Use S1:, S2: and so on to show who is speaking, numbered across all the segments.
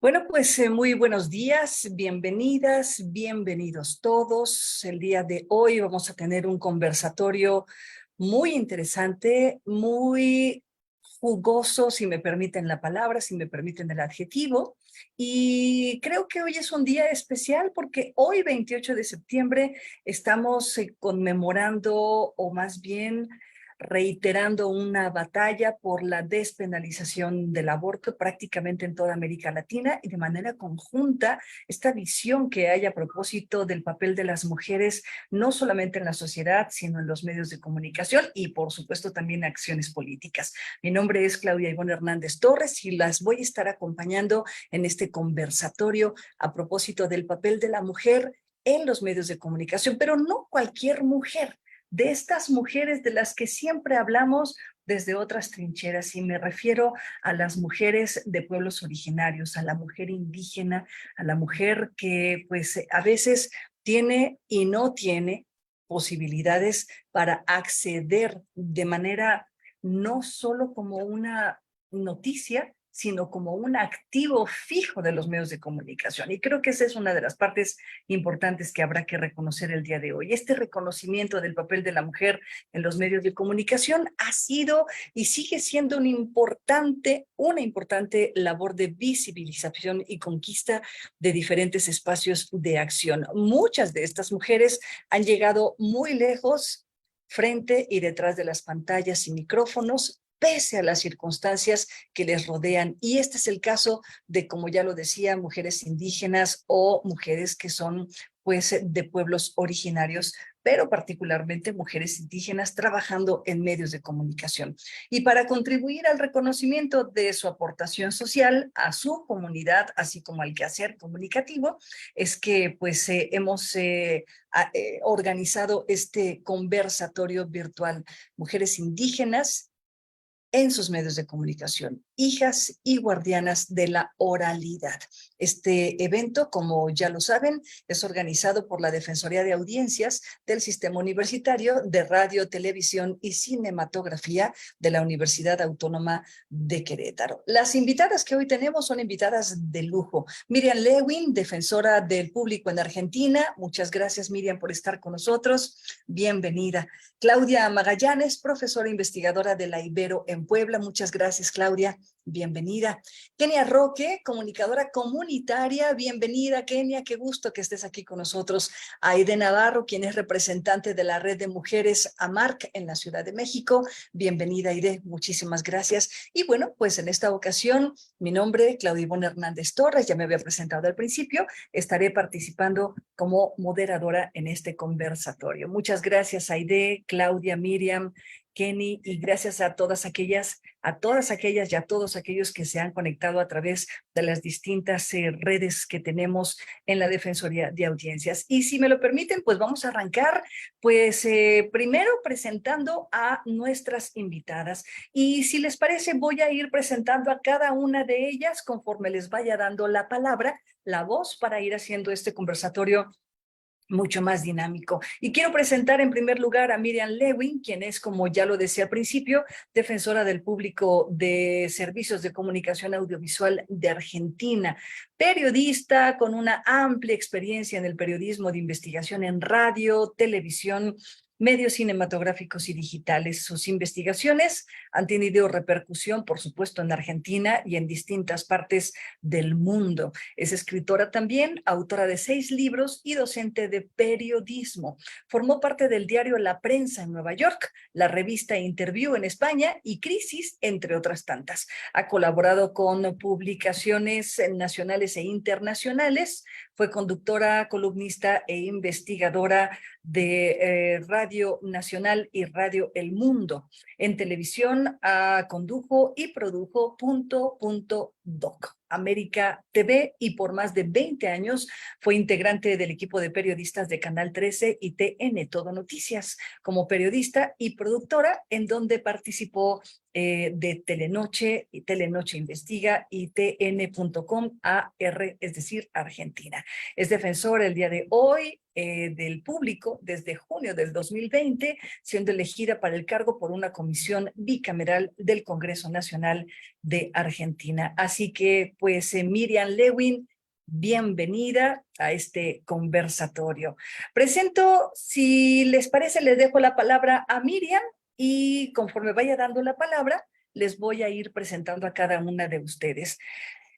S1: Bueno, pues muy buenos días, bienvenidas, bienvenidos todos. El día de hoy vamos a tener un conversatorio muy interesante, muy jugoso, si me permiten la palabra, si me permiten el adjetivo. Y creo que hoy es un día especial porque hoy, 28 de septiembre, estamos conmemorando, o más bien reiterando una batalla por la despenalización del aborto prácticamente en toda América Latina y de manera conjunta esta visión que hay a propósito del papel de las mujeres, no solamente en la sociedad, sino en los medios de comunicación y por supuesto también acciones políticas. Mi nombre es Claudia Ivonne Hernández Torres y las voy a estar acompañando en este conversatorio a propósito del papel de la mujer en los medios de comunicación, pero no cualquier mujer, de estas mujeres de las que siempre hablamos desde otras trincheras, y me refiero a las mujeres de pueblos originarios, a la mujer indígena, a la mujer que pues a veces tiene y no tiene posibilidades para acceder de manera no solo como una noticia, sino como un activo fijo de los medios de comunicación. Y creo que esa es una de las partes importantes que habrá que reconocer el día de hoy. Este reconocimiento del papel de la mujer en los medios de comunicación ha sido y sigue siendo una importante labor de visibilización y conquista de diferentes espacios de acción. Muchas de estas mujeres han llegado muy lejos frente y detrás de las pantallas y micrófonos, pese a las circunstancias que les rodean. Y este es el caso de, como ya lo decía, mujeres indígenas o mujeres que son pues de pueblos originarios, pero particularmente mujeres indígenas trabajando en medios de comunicación. Y para contribuir al reconocimiento de su aportación social a su comunidad, así como al quehacer comunicativo, es que pues hemos organizado este conversatorio virtual, Mujeres Indígenas en sus medios de comunicación, hijas y guardianas de la oralidad. Este evento, como ya lo saben, es organizado por la Defensoría de Audiencias del Sistema Universitario de Radio, Televisión y Cinematografía de la Universidad Autónoma de Querétaro. Las invitadas que hoy tenemos son invitadas de lujo. Miriam Lewin, defensora del público en Argentina. Muchas gracias, Miriam, por estar con nosotros. Bienvenida. Claudia Magallanes, profesora investigadora de la Ibero en Puebla. Muchas gracias, Claudia. Bienvenida. Kenia Roque, comunicadora comunitaria. Bienvenida, Kenia. Qué gusto que estés aquí con nosotros. Aide Navarro, quien es representante de la Red de Mujeres AMARC en la Ciudad de México. Bienvenida, Aide. Muchísimas gracias. Y bueno, pues en esta ocasión, mi nombre, Claudia Ivonne Hernández Torres, ya me había presentado al principio. Estaré participando como moderadora en este conversatorio. Muchas gracias, Aide, Claudia, Miriam, Kenny, y gracias a todas aquellas y a todos aquellos que se han conectado a través de las distintas redes que tenemos en la Defensoría de Audiencias. Y si me lo permiten, pues vamos a arrancar, pues primero presentando a nuestras invitadas. Y si les parece, voy a ir presentando a cada una de ellas conforme les vaya dando la palabra, la voz, para ir haciendo este conversatorio mucho más dinámico. Y quiero presentar en primer lugar a Miriam Lewin, quien es, como ya lo decía al principio, defensora del público de servicios de comunicación audiovisual de Argentina, periodista con una amplia experiencia en el periodismo de investigación en radio, televisión, medios cinematográficos y digitales. Sus investigaciones han tenido repercusión, por supuesto, en Argentina y en distintas partes del mundo. Es escritora también, autora de 6 libros y docente de periodismo. Formó parte del diario La Prensa en Nueva York, la revista Interview en España y Crisis, entre otras tantas. Ha colaborado con publicaciones nacionales e internacionales. Fue conductora, columnista e investigadora de Radio Nacional y Radio El Mundo. En televisión condujo y produjo Doc, América TV, y por más de 20 años fue integrante del equipo de periodistas de Canal 13 y TN Todo Noticias, como periodista y productora, en donde participó de Telenoche, y Telenoche Investiga y TN.com AR, es decir, Argentina. Es defensora el día de hoy del público desde junio del 2020, siendo elegida para el cargo por una comisión bicameral del Congreso Nacional de Argentina. Así que, pues, Miriam Lewin, bienvenida a este conversatorio. Presento, si les parece, les dejo la palabra a Miriam y conforme vaya dando la palabra, les voy a ir presentando a cada una de ustedes.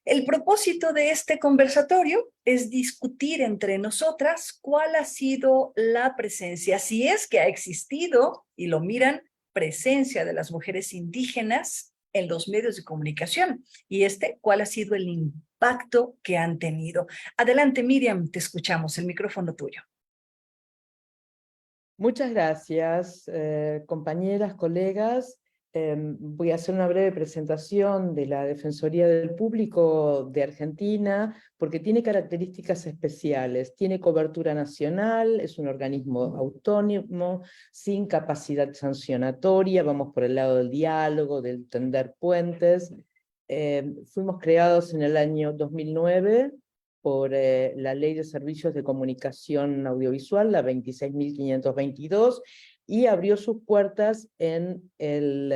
S1: El propósito de este conversatorio es discutir entre nosotras cuál ha sido la presencia, si es que ha existido, y lo miran, presencia de las mujeres indígenas en los medios de comunicación, y cuál ha sido el impacto que han tenido. Adelante, Miriam, te escuchamos, el micrófono tuyo.
S2: Muchas gracias, compañeras, colegas. Voy a hacer una breve presentación de la Defensoría del Público de Argentina, porque tiene características especiales. Tiene cobertura nacional, es un organismo autónomo, sin capacidad sancionatoria, vamos por el lado del diálogo, del tender puentes. Fuimos creados en el año 2009, por la Ley de Servicios de Comunicación Audiovisual, la 26.522, y abrió sus puertas en el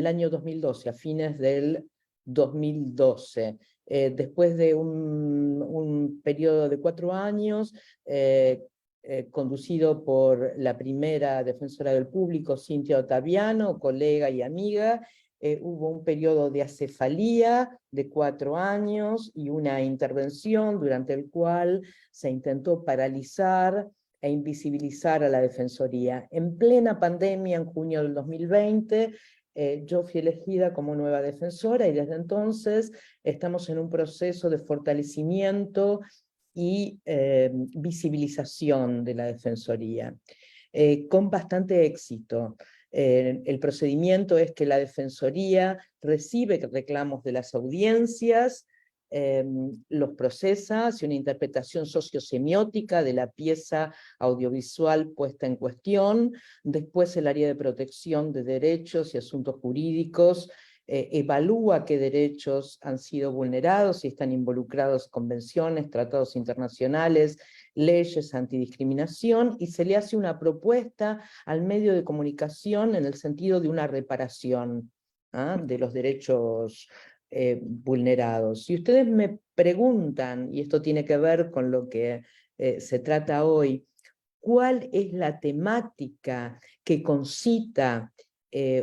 S2: año 2012, a fines del 2012. Después de un periodo de 4 años, conducido por la primera defensora del público, Cintia Ottaviano, colega y amiga. Hubo un periodo de acefalía de 4 años y una intervención durante el cual se intentó paralizar e invisibilizar a la Defensoría. En plena pandemia, en junio del 2020, yo fui elegida como nueva defensora y desde entonces estamos en un proceso de fortalecimiento y visibilización de la Defensoría, con bastante éxito. El procedimiento es que la Defensoría recibe reclamos de las audiencias, los procesa, hace una interpretación sociosemiótica de la pieza audiovisual puesta en cuestión, después el área de protección de derechos y asuntos jurídicos evalúa qué derechos han sido vulnerados, si están involucrados convenciones, tratados internacionales, leyes antidiscriminación, y se le hace una propuesta al medio de comunicación en el sentido de una reparación de los derechos vulnerados. Si ustedes me preguntan, y esto tiene que ver con lo que se trata hoy, ¿cuál es la temática que concita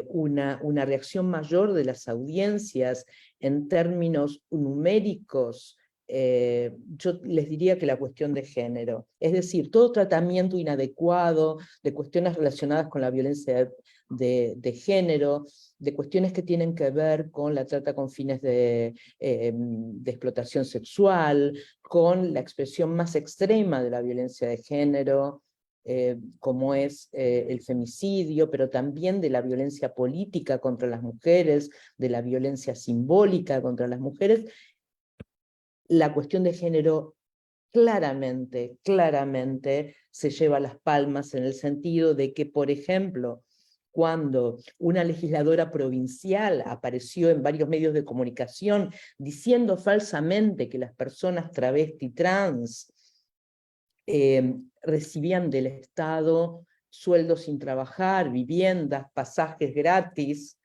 S2: una reacción mayor de las audiencias en términos numéricos? Yo les diría que la cuestión de género, es decir, todo tratamiento inadecuado de cuestiones relacionadas con la violencia de género, de cuestiones que tienen que ver con la trata con fines de explotación sexual, con la expresión más extrema de la violencia de género, como es el femicidio, pero también de la violencia política contra las mujeres, de la violencia simbólica contra las mujeres. La cuestión de género claramente se lleva las palmas en el sentido de que, por ejemplo, cuando una legisladora provincial apareció en varios medios de comunicación diciendo falsamente que las personas travesti trans recibían del Estado sueldos sin trabajar, viviendas, pasajes gratis,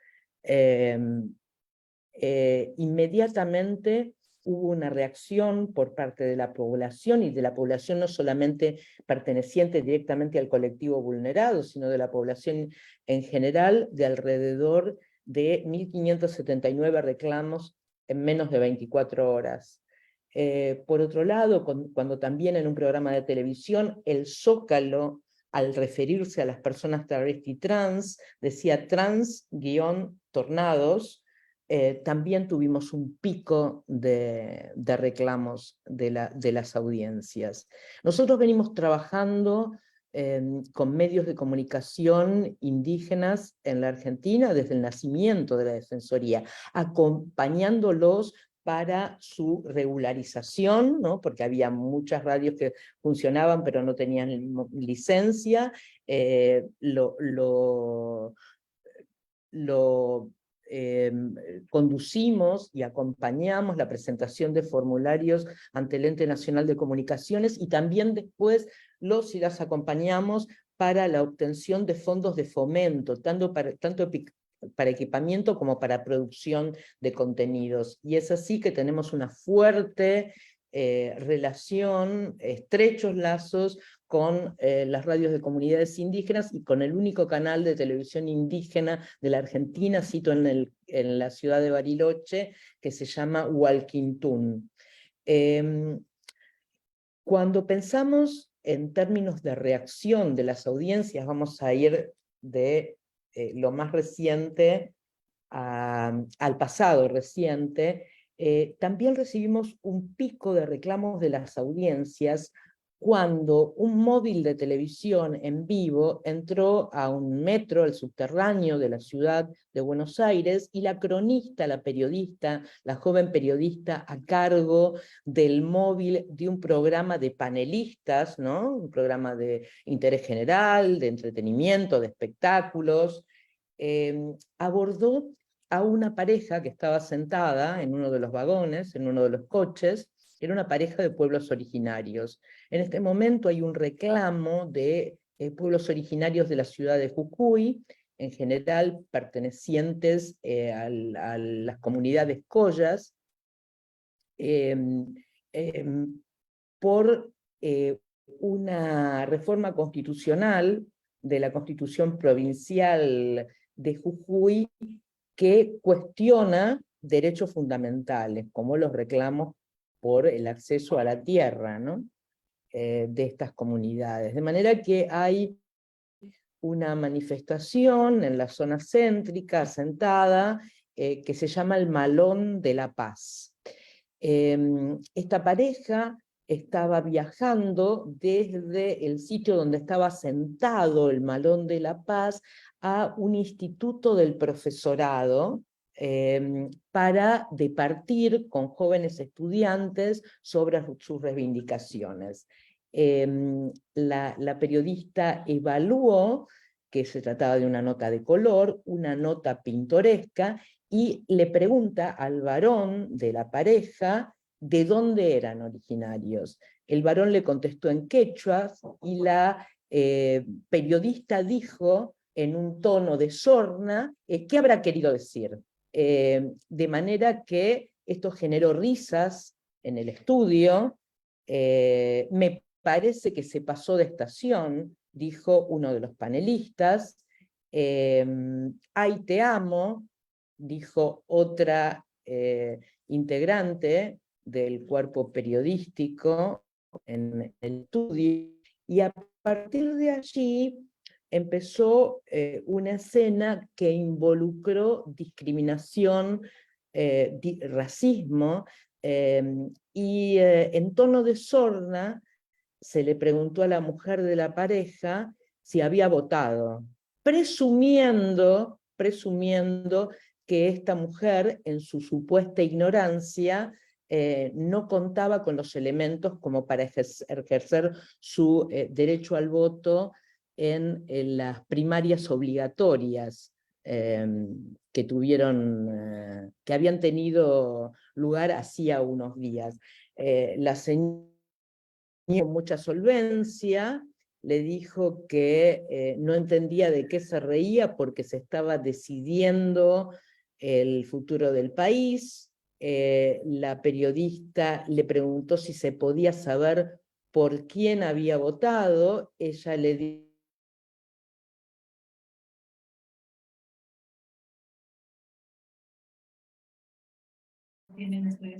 S2: inmediatamente hubo una reacción por parte de la población, y de la población no solamente perteneciente directamente al colectivo vulnerado, sino de la población en general, de alrededor de 1.579 reclamos en menos de 24 horas. Por otro lado, cuando también en un programa de televisión, el Zócalo, al referirse a las personas travesti trans, decía trans-tornados, también tuvimos un pico de reclamos de las audiencias. Nosotros venimos trabajando con medios de comunicación indígenas en la Argentina desde el nacimiento de la Defensoría, acompañándolos para su regularización, ¿no? Porque había muchas radios que funcionaban pero no tenían licencia. conducimos y acompañamos la presentación de formularios ante el Ente Nacional de Comunicaciones, y también después los y las acompañamos para la obtención de fondos de fomento, tanto para equipamiento como para producción de contenidos. Y es así que tenemos una fuerte relación, estrechos lazos con las radios de comunidades indígenas y con el único canal de televisión indígena de la Argentina, cito en la ciudad de Bariloche, que se llama Hualquintún. Cuando pensamos en términos de reacción de las audiencias, vamos a ir de lo más reciente al pasado reciente, también recibimos un pico de reclamos de las audiencias cuando un móvil de televisión en vivo entró a un metro, al subterráneo de la ciudad de Buenos Aires, y la cronista, la periodista, la joven periodista a cargo del móvil de un programa de panelistas, ¿no? Un programa de interés general, de entretenimiento, de espectáculos, abordó a una pareja que estaba sentada en uno de los vagones, en uno de los coches. Era una pareja de pueblos originarios. En este momento hay un reclamo de pueblos originarios de la ciudad de Jujuy, en general pertenecientes a las comunidades collas, por una reforma constitucional de la Constitución Provincial de Jujuy que cuestiona derechos fundamentales, como los reclamos por el acceso a la tierra, ¿no? De estas comunidades. De manera que hay una manifestación en la zona céntrica, asentada, que se llama el Malón de la Paz. Esta pareja estaba viajando desde el sitio donde estaba sentado el Malón de la Paz a un instituto del profesorado, para departir con jóvenes estudiantes sobre sus reivindicaciones. La periodista evaluó que se trataba de una nota de color, una nota pintoresca, y le pregunta al varón de la pareja de dónde eran originarios. El varón le contestó en quechua, y la periodista dijo en un tono de sorna, ¿qué habrá querido decir? De manera que esto generó risas en el estudio. Me parece que se pasó de estación, dijo uno de los panelistas. Ay, te amo, dijo otra integrante del cuerpo periodístico en el estudio, y a partir de allí empezó una escena que involucró discriminación, racismo, y en tono de sorna se le preguntó a la mujer de la pareja si había votado, presumiendo que esta mujer, en su supuesta ignorancia, no contaba con los elementos como para ejercer su derecho al voto en las primarias obligatorias que habían tenido lugar hacía unos días. La señora, con mucha solvencia, le dijo que no entendía de qué se reía porque se estaba decidiendo el futuro del país. La periodista le preguntó si se podía saber por quién había votado. Ella le dijo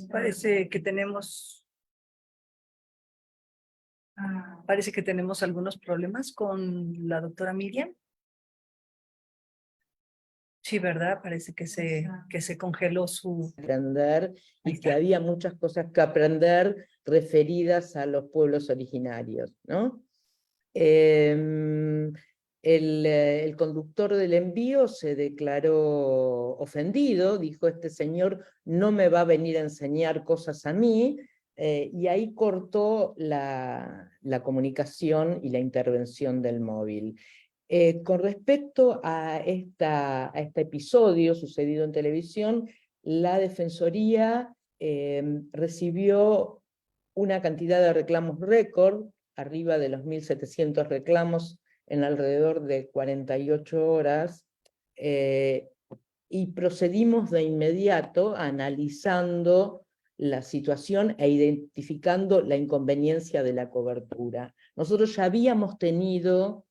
S1: Parece que tenemos algunos problemas con la doctora Miriam. Sí, ¿verdad? Parece que se congeló su...
S2: aprender, y que había muchas cosas que aprender referidas a los pueblos originarios, ¿no? El conductor del envío se declaró ofendido, dijo: este señor no me va a venir a enseñar cosas a mí, y ahí cortó la comunicación y la intervención del móvil. Con respecto a este episodio sucedido en televisión, la Defensoría recibió una cantidad de reclamos récord, arriba de los 1.700 reclamos en alrededor de 48 horas, y procedimos de inmediato analizando la situación e identificando la inconveniencia de la cobertura. Nosotros ya habíamos tenido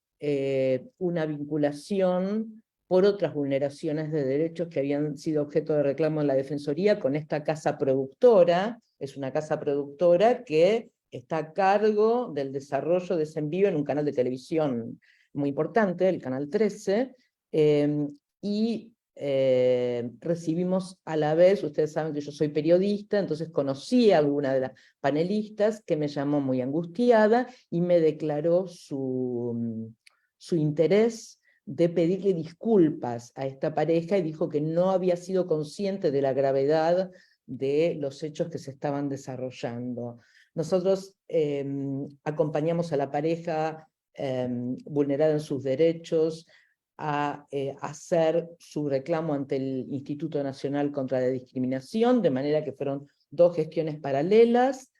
S2: una vinculación por otras vulneraciones de derechos que habían sido objeto de reclamo en la Defensoría con esta casa productora. Es una casa productora que está a cargo del desarrollo de ese envío en un canal de televisión muy importante, el Canal 13, y recibimos a la vez, ustedes saben que yo soy periodista, entonces conocí a alguna de las panelistas que me llamó muy angustiada y me declaró su interés de pedirle disculpas a esta pareja, y dijo que no había sido consciente de la gravedad de los hechos que se estaban desarrollando. Nosotros acompañamos a la pareja vulnerada en sus derechos a hacer su reclamo ante el Instituto Nacional contra la Discriminación, de manera que fueron dos gestiones paralelas.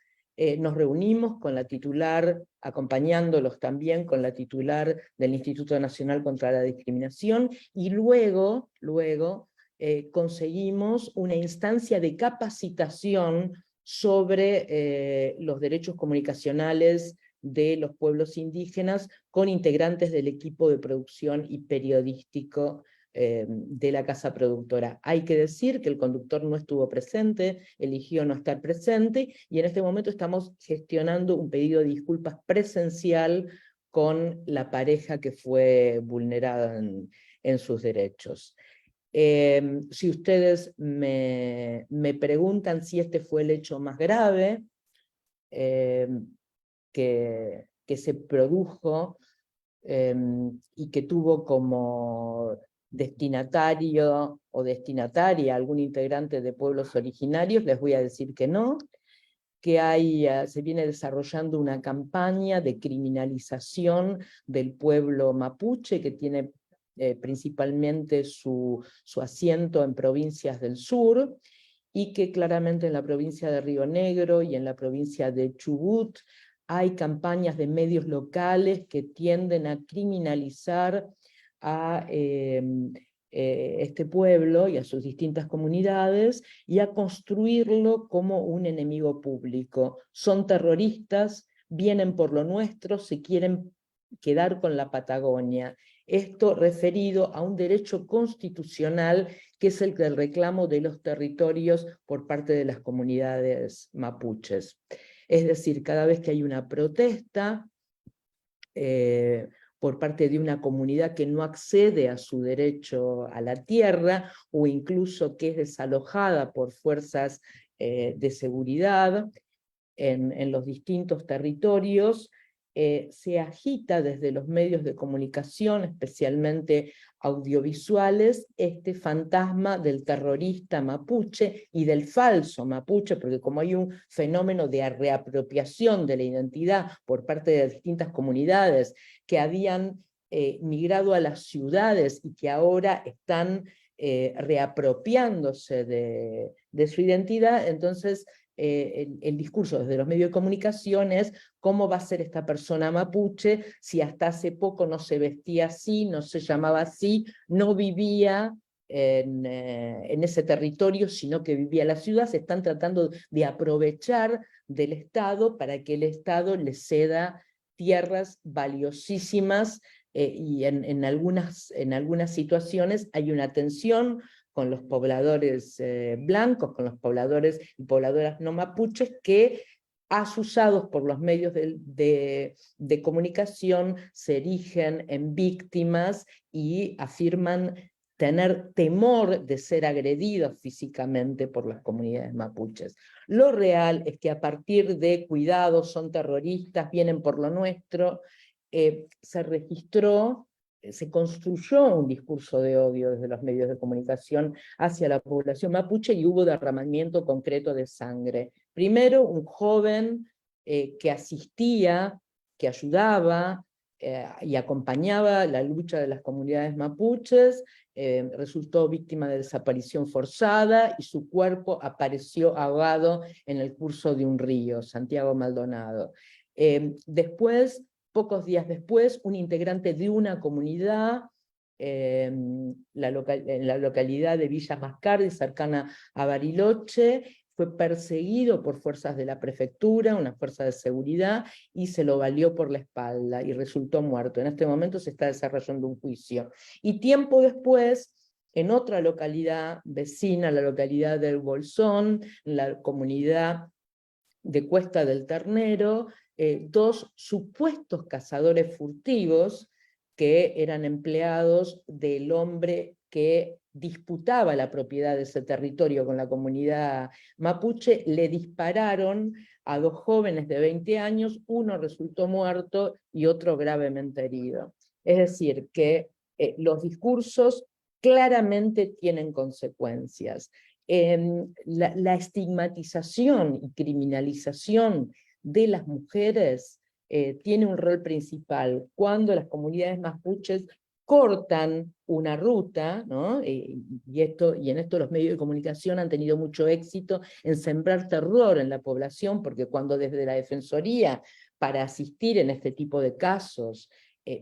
S2: Nos reunimos con la titular, acompañándolos también con la titular del Instituto Nacional contra la Discriminación, y luego conseguimos una instancia de capacitación sobre los derechos comunicacionales de los pueblos indígenas, con integrantes del equipo de producción y periodístico de la casa productora. Hay que decir que el conductor no estuvo presente, eligió no estar presente, y en este momento estamos gestionando un pedido de disculpas presencial con la pareja que fue vulnerada en sus derechos. Si ustedes me preguntan si este fue el hecho más grave que se produjo y que tuvo como destinatario o destinataria algún integrante de pueblos originarios, les voy a decir que no, que se viene desarrollando una campaña de criminalización del pueblo mapuche, que tiene principalmente su asiento en provincias del sur, y que claramente en la provincia de Río Negro y en la provincia de Chubut hay campañas de medios locales que tienden a criminalizar a este pueblo y a sus distintas comunidades, y a construirlo como un enemigo público. Son terroristas, vienen por lo nuestro, se quieren quedar con la Patagonia. Esto referido a un derecho constitucional que es el del reclamo de los territorios por parte de las comunidades mapuches. Es decir, cada vez que hay una protesta por parte de una comunidad que no accede a su derecho a la tierra, o incluso que es desalojada por fuerzas de seguridad en los distintos territorios, se agita desde los medios de comunicación, especialmente audiovisuales, este fantasma del terrorista mapuche y del falso mapuche, porque como hay un fenómeno de reapropiación de la identidad por parte de distintas comunidades que habían migrado a las ciudades y que ahora están reapropiándose de su identidad, entonces el discurso desde los medios de comunicación es: ¿cómo va a ser esta persona mapuche si hasta hace poco no se vestía así, no se llamaba así, no vivía en ese territorio, sino que vivía en la ciudad? Se están tratando de aprovechar del Estado para que el Estado les ceda tierras valiosísimas, y en algunas situaciones hay una tensión con los pobladores blancos, con los pobladores y pobladoras no mapuches, que asusados por los medios de comunicación se erigen en víctimas y afirman tener temor de ser agredidos físicamente por las comunidades mapuches. Lo real es que a partir de cuidados, son terroristas, vienen por lo nuestro, se registró, se construyó un discurso de odio desde los medios de comunicación hacia la población mapuche, y hubo derramamiento concreto de sangre. Primero, un joven que asistía, que ayudaba y acompañaba la lucha de las comunidades mapuches, resultó víctima de desaparición forzada y su cuerpo apareció ahogado en el curso de un río, Santiago Maldonado. Después, pocos días después, un integrante de una comunidad en la localidad de Villa Mascardi, cercana a Bariloche, fue perseguido por fuerzas de la prefectura, una fuerza de seguridad, y se lo valió por la espalda y resultó muerto. En este momento se está desarrollando un juicio. Y tiempo después, en otra localidad vecina, la localidad del Bolsón, la comunidad de Cuesta del Ternero, dos supuestos cazadores furtivos que eran empleados del hombre que disputaba la propiedad de ese territorio con la comunidad mapuche, le dispararon a dos jóvenes de 20 años, uno resultó muerto y otro gravemente herido. Es decir, que los discursos claramente tienen consecuencias. La estigmatización y criminalización de las mujeres tiene un rol principal cuando las comunidades mapuches cortan una ruta, ¿no? Y en esto los medios de comunicación han tenido mucho éxito en sembrar terror en la población, porque cuando desde la Defensoría, para asistir en este tipo de casos,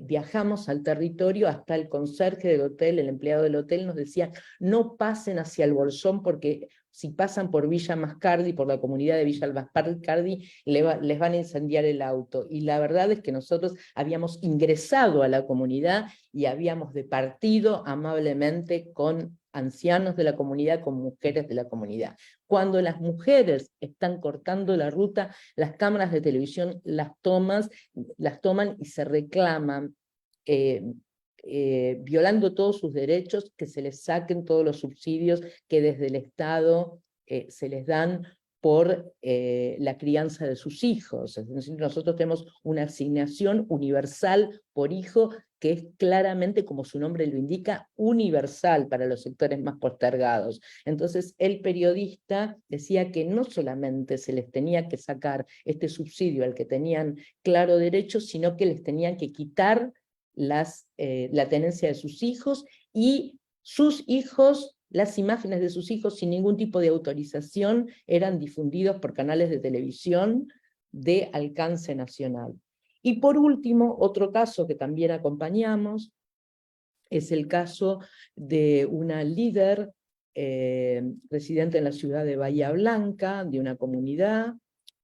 S2: viajamos al territorio, hasta el conserje del hotel, el empleado del hotel nos decía, no pasen hacia el Bolsón porque si pasan por Villa Mascardi, por la comunidad de Villa Mascardi, les van a incendiar el auto. Y la verdad es que nosotros habíamos ingresado a la comunidad y habíamos departido amablemente con ancianos de la comunidad, con mujeres de la comunidad. Cuando las mujeres están cortando la ruta, las cámaras de televisión las toman y se reclaman, violando todos sus derechos, que se les saquen todos los subsidios que desde el Estado se les dan por la crianza de sus hijos. Es decir, nosotros tenemos una asignación universal por hijo que es claramente, como su nombre lo indica, universal para los sectores más postergados. Entonces el periodista decía que no solamente se les tenía que sacar este subsidio al que tenían claro derecho, sino que les tenían que quitar la tenencia de sus hijos, y sus hijos, las imágenes de sus hijos sin ningún tipo de autorización eran difundidos por canales de televisión de alcance nacional. Y por último, otro caso que también acompañamos es el caso de una líder residente en la ciudad de Bahía Blanca, de una comunidad,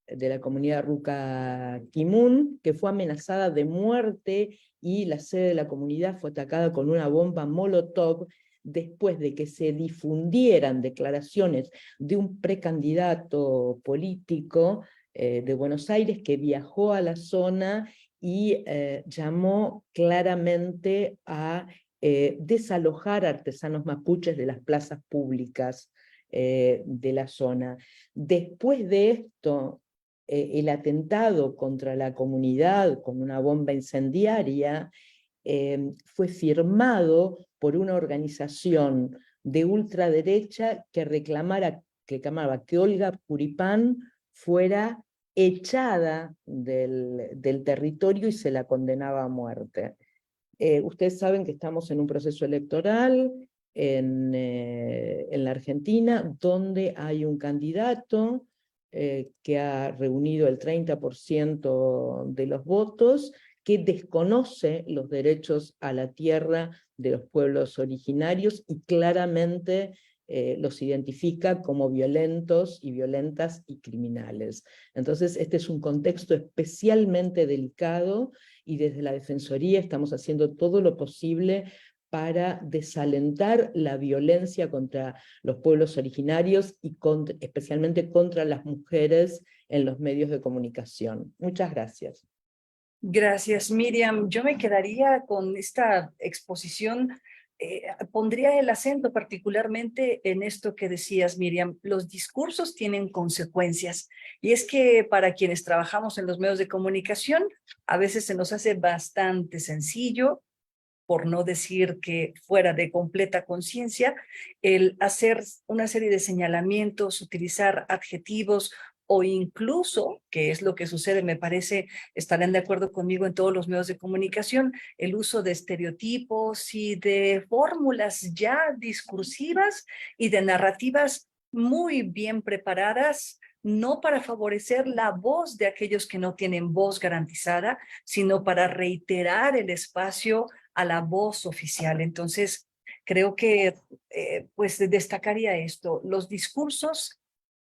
S2: de la comunidad Ruca Kimun, que fue amenazada de muerte y la sede de la comunidad fue atacada con una bomba Molotov después de que se difundieran declaraciones de un precandidato político de Buenos Aires que viajó a la zona y llamó claramente a desalojar artesanos mapuches de las plazas públicas de la zona. Después de esto, el atentado contra la comunidad con una bomba incendiaria fue firmado por una organización de ultraderecha que reclamaba que Olga Puripán fuera echada del territorio y se la condenaba a muerte. Ustedes saben que estamos en un proceso electoral en la Argentina, donde hay un candidato que ha reunido el 30% de los votos, que desconoce los derechos a la tierra de los pueblos originarios y claramente los identifica como violentos y violentas y criminales. Entonces, este es un contexto especialmente delicado y desde la Defensoría estamos haciendo todo lo posible para desalentar la violencia contra los pueblos originarios y especialmente contra las mujeres en los medios de comunicación. Muchas gracias.
S1: Gracias, Miriam. Yo me quedaría con esta exposición, pondría el acento particularmente en esto que decías, Miriam. Los discursos tienen consecuencias, y es que para quienes trabajamos en los medios de comunicación, a veces se nos hace bastante sencillo, por no decir que fuera de completa conciencia, el hacer una serie de señalamientos, utilizar adjetivos o incluso, que es lo que sucede, me parece, estarán de acuerdo conmigo en todos los medios de comunicación, el uso de estereotipos y de fórmulas ya discursivas y de narrativas muy bien preparadas, no para favorecer la voz de aquellos que no tienen voz garantizada, sino para reiterar el espacio a la voz oficial. Entonces, creo que pues destacaría esto, los discursos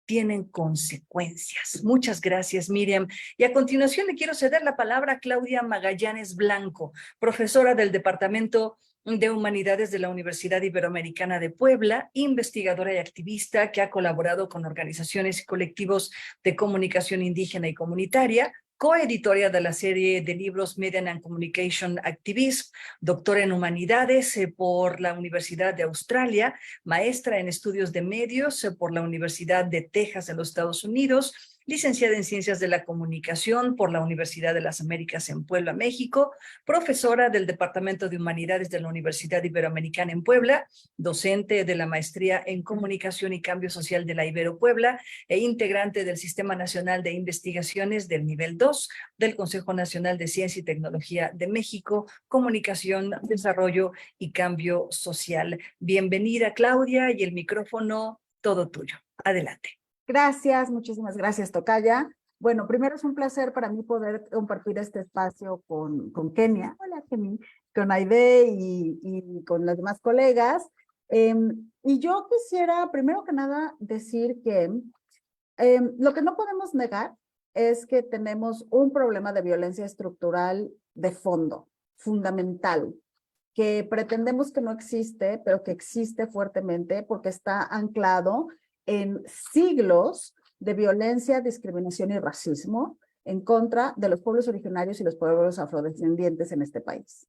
S1: tienen consecuencias. Muchas gracias, Miriam. Y a continuación le quiero ceder la palabra a Claudia Magallanes Blanco, profesora del Departamento de Humanidades de la Universidad Iberoamericana de Puebla, investigadora y activista que ha colaborado con organizaciones y colectivos de comunicación indígena y comunitaria, coeditora de la serie de libros Media and Communication Activism, doctora en Humanidades por la Universidad de Australia, maestra en Estudios de Medios por la Universidad de Texas en los Estados Unidos, licenciada en Ciencias de la Comunicación por la Universidad de las Américas en Puebla, México, profesora del Departamento de Humanidades de la Universidad Iberoamericana en Puebla, docente de la Maestría en Comunicación y Cambio Social de la Ibero Puebla e integrante del Sistema Nacional de Investigaciones del Nivel 2 del Consejo Nacional de Ciencia y Tecnología de México, Comunicación, Desarrollo y Cambio Social. Bienvenida, Claudia, y el micrófono todo tuyo. Adelante.
S3: Gracias, muchísimas gracias, Tocaya. Bueno, primero es un placer para mí poder compartir este espacio con Kenia. Hola, Kenia, con Aide y con las demás colegas. Y yo quisiera, primero que nada, decir que lo que no podemos negar es que tenemos un problema de violencia estructural de fondo, fundamental, que pretendemos que no existe, pero que existe fuertemente porque está anclado en siglos de violencia, discriminación y racismo en contra de los pueblos originarios y los pueblos afrodescendientes en este país.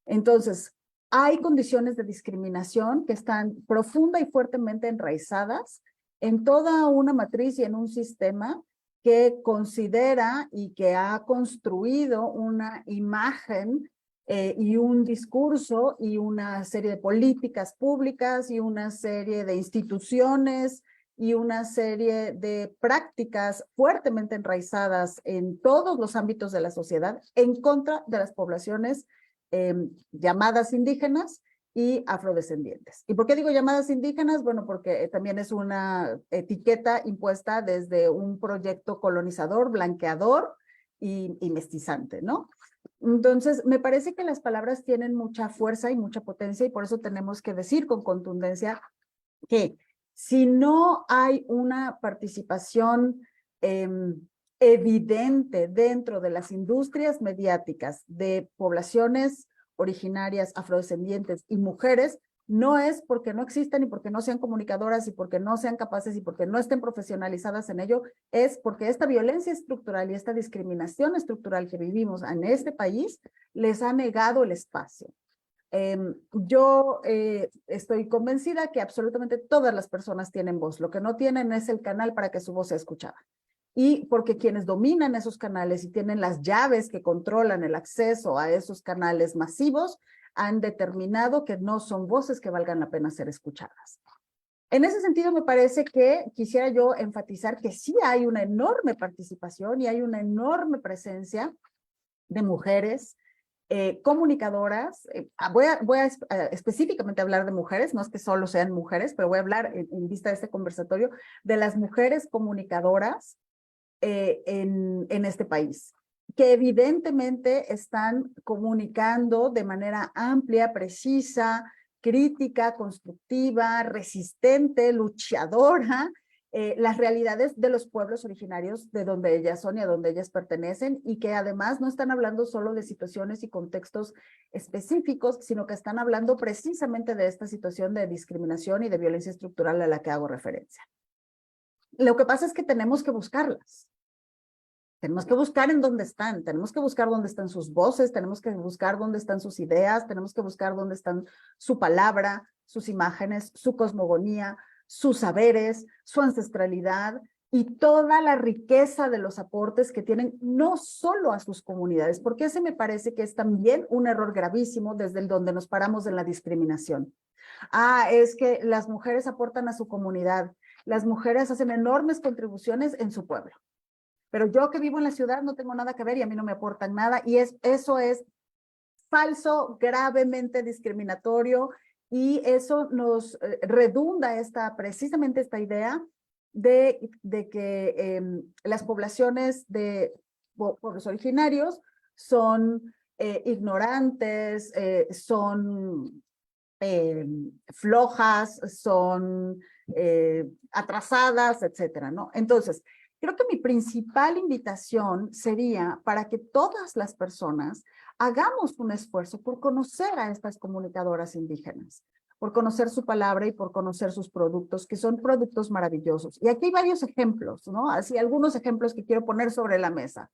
S3: Entonces, hay condiciones de discriminación que están profunda y fuertemente enraizadas en toda una matriz y en un sistema que considera y que ha construido una imagen y un discurso y una serie de políticas públicas y una serie de instituciones y una serie de prácticas fuertemente enraizadas en todos los ámbitos de la sociedad en contra de las poblaciones llamadas indígenas y afrodescendientes. ¿Y por qué digo llamadas indígenas? Bueno, porque también es una etiqueta impuesta desde un proyecto colonizador, blanqueador y mestizante, ¿no? Entonces, me parece que las palabras tienen mucha fuerza y mucha potencia y por eso tenemos que decir con contundencia que si no hay una participación evidente dentro de las industrias mediáticas de poblaciones originarias, afrodescendientes y mujeres, no es porque no existan y porque no sean comunicadoras y porque no sean capaces y porque no estén profesionalizadas en ello, es porque esta violencia estructural y esta discriminación estructural que vivimos en este país les ha negado el espacio. Yo estoy convencida que absolutamente todas las personas tienen voz. Lo que no tienen es el canal para que su voz sea escuchada. Y porque quienes dominan esos canales y tienen las llaves que controlan el acceso a esos canales masivos, han determinado que no son voces que valgan la pena ser escuchadas. En ese sentido, me parece que quisiera yo enfatizar que sí hay una enorme participación y hay una enorme presencia de mujeres comunicadoras. Voy a específicamente hablar de mujeres, no es que solo sean mujeres, pero voy a hablar en vista de este conversatorio de las mujeres comunicadoras en este país, que evidentemente están comunicando de manera amplia, precisa, crítica, constructiva, resistente, luchadora, las realidades de los pueblos originarios de donde ellas son y a donde ellas pertenecen, y que además no están hablando solo de situaciones y contextos específicos, sino que están hablando precisamente de esta situación de discriminación y de violencia estructural a la que hago referencia. Lo que pasa es que tenemos que buscarlas. Tenemos que buscar en dónde están, tenemos que buscar dónde están sus voces, tenemos que buscar dónde están sus ideas, tenemos que buscar dónde están su palabra, sus imágenes, su cosmogonía, sus saberes, su ancestralidad y toda la riqueza de los aportes que tienen no solo a sus comunidades, porque ese me parece que es también un error gravísimo desde el donde nos paramos en la discriminación. Es que las mujeres aportan a su comunidad, las mujeres hacen enormes contribuciones en su pueblo. Pero yo que vivo en la ciudad no tengo nada que ver y a mí no me aportan nada. Y eso es falso, gravemente discriminatorio, y eso nos redunda precisamente esta idea de que las poblaciones de pueblos originarios son ignorantes, son flojas, son atrasadas, etcétera, ¿no? Entonces, creo que mi principal invitación sería para que todas las personas hagamos un esfuerzo por conocer a estas comunicadoras indígenas, por conocer su palabra y por conocer sus productos, que son productos maravillosos. Y aquí hay varios ejemplos, ¿no? Así, algunos ejemplos que quiero poner sobre la mesa.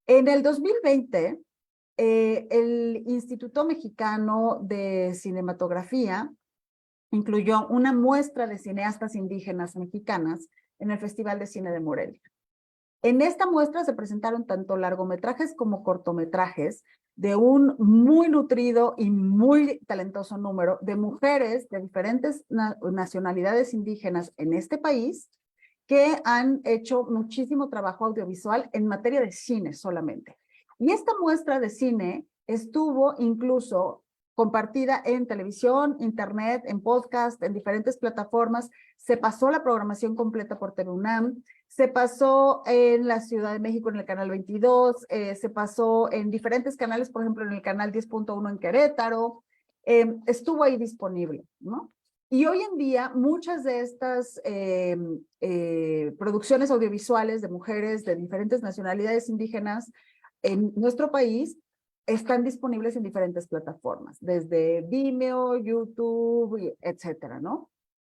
S3: En el 2020, el Instituto Mexicano de Cinematografía incluyó una muestra de cineastas indígenas mexicanas en el Festival de Cine de Morelia. En esta muestra se presentaron tanto largometrajes como cortometrajes de un muy nutrido y muy talentoso número de mujeres de diferentes nacionalidades indígenas en este país que han hecho muchísimo trabajo audiovisual en materia de cine solamente. Y esta muestra de cine estuvo incluso compartida en televisión, internet, en podcast, en diferentes plataformas. Se pasó la programación completa por TV UNAM, se pasó en la Ciudad de México en el canal 22, se pasó en diferentes canales, por ejemplo, en el canal 10.1 en Querétaro, estuvo ahí disponible, ¿no? Y hoy en día muchas de estas producciones audiovisuales de mujeres de diferentes nacionalidades indígenas en nuestro país están disponibles en diferentes plataformas, desde Vimeo, YouTube, etcétera, ¿no?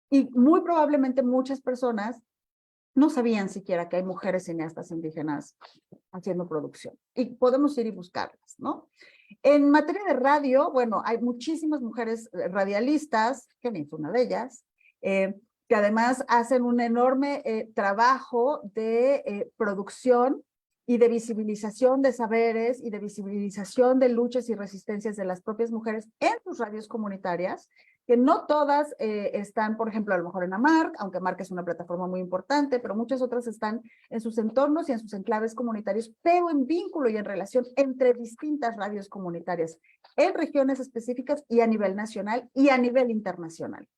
S3: Y muy probablemente muchas personas no sabían siquiera que hay mujeres cineastas indígenas haciendo producción. Y podemos ir y buscarlas, ¿no? En materia de radio, bueno, hay muchísimas mujeres radialistas, Kenny es una de ellas, que además hacen un enorme trabajo de producción y de visibilización de saberes y de visibilización de luchas y resistencias de las propias mujeres en sus radios comunitarias, que no todas están, por ejemplo, a lo mejor en AMARC, aunque AMARC es una plataforma muy importante, pero muchas otras están en sus entornos y en sus enclaves comunitarios, pero en vínculo y en relación entre distintas radios comunitarias, en regiones específicas y a nivel nacional y a nivel internacional.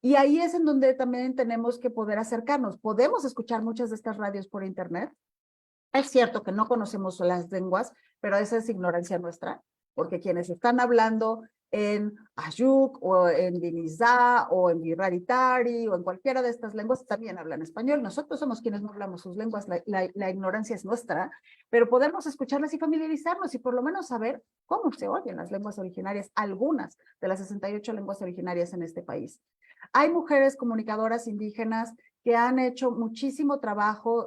S3: Y ahí es en donde también tenemos que poder acercarnos. Podemos escuchar muchas de estas radios por internet. Es cierto que no conocemos las lenguas, pero esa es ignorancia nuestra, porque quienes están hablando en Ayuk o en Dinizá o en Birraritari o en cualquiera de estas lenguas también hablan español. Nosotros somos quienes no hablamos sus lenguas, la ignorancia es nuestra, pero podemos escucharlas y familiarizarnos y por lo menos saber cómo se oyen las lenguas originarias, algunas de las 68 lenguas originarias en este país. Hay mujeres comunicadoras indígenas que han hecho muchísimo trabajo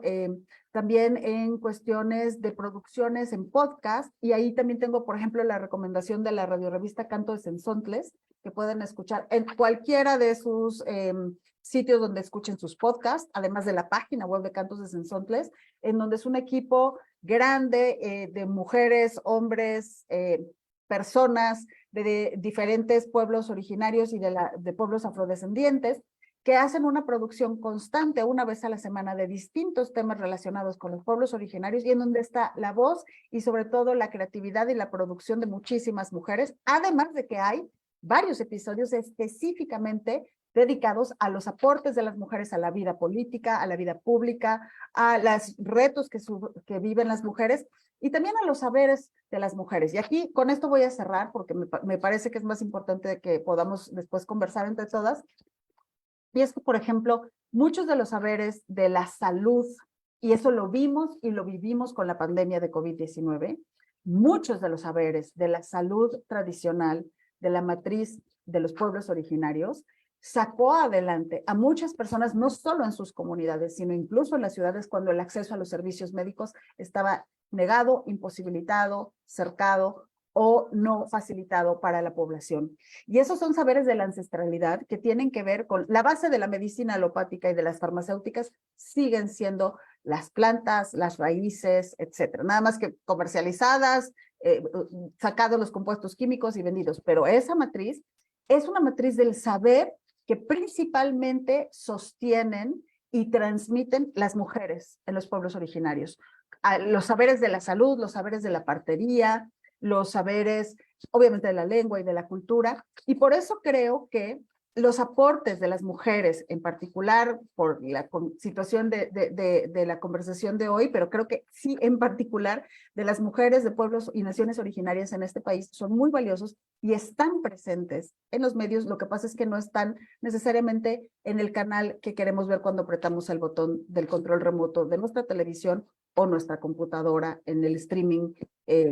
S3: también en cuestiones de producciones en podcast, y ahí también tengo, por ejemplo, la recomendación de la radiorevista Canto de Zenzontles, que pueden escuchar en cualquiera de sus sitios donde escuchen sus podcasts, además de la página web de Cantos de Zenzontles, en donde es un equipo grande de mujeres, hombres, personas de diferentes pueblos originarios y de pueblos afrodescendientes, que hacen una producción constante una vez a la semana de distintos temas relacionados con los pueblos originarios y en donde está la voz y sobre todo la creatividad y la producción de muchísimas mujeres, además de que hay varios episodios específicamente dedicados a los aportes de las mujeres a la vida política, a la vida pública, a los retos que viven las mujeres y también a los saberes de las mujeres. Y aquí con esto voy a cerrar porque me parece que es más importante que podamos después conversar entre todas. Y es que, por ejemplo, muchos de los saberes de la salud, y eso lo vimos y lo vivimos con la pandemia de COVID-19, muchos de los saberes de la salud tradicional, de la matriz de los pueblos originarios, sacó adelante a muchas personas, no solo en sus comunidades, sino incluso en las ciudades cuando el acceso a los servicios médicos estaba negado, imposibilitado, cercado o no facilitado para la población. Y esos son saberes de la ancestralidad que tienen que ver con la base de la medicina alopática y de las farmacéuticas, siguen siendo las plantas, las raíces, etcétera. Nada más que comercializadas, sacados los compuestos químicos y vendidos, pero esa matriz es una matriz del saber que principalmente sostienen y transmiten las mujeres en los pueblos originarios. Los saberes de la salud, los saberes de la partería, los saberes, obviamente, de la lengua y de la cultura. Y por eso creo que los aportes de las mujeres, en particular por la situación de la conversación de hoy, pero creo que sí, en particular, de las mujeres de pueblos y naciones originarias en este país, son muy valiosos y están presentes en los medios. Lo que pasa es que no están necesariamente en el canal que queremos ver cuando apretamos el botón del control remoto de nuestra televisión o nuestra computadora en el streaming,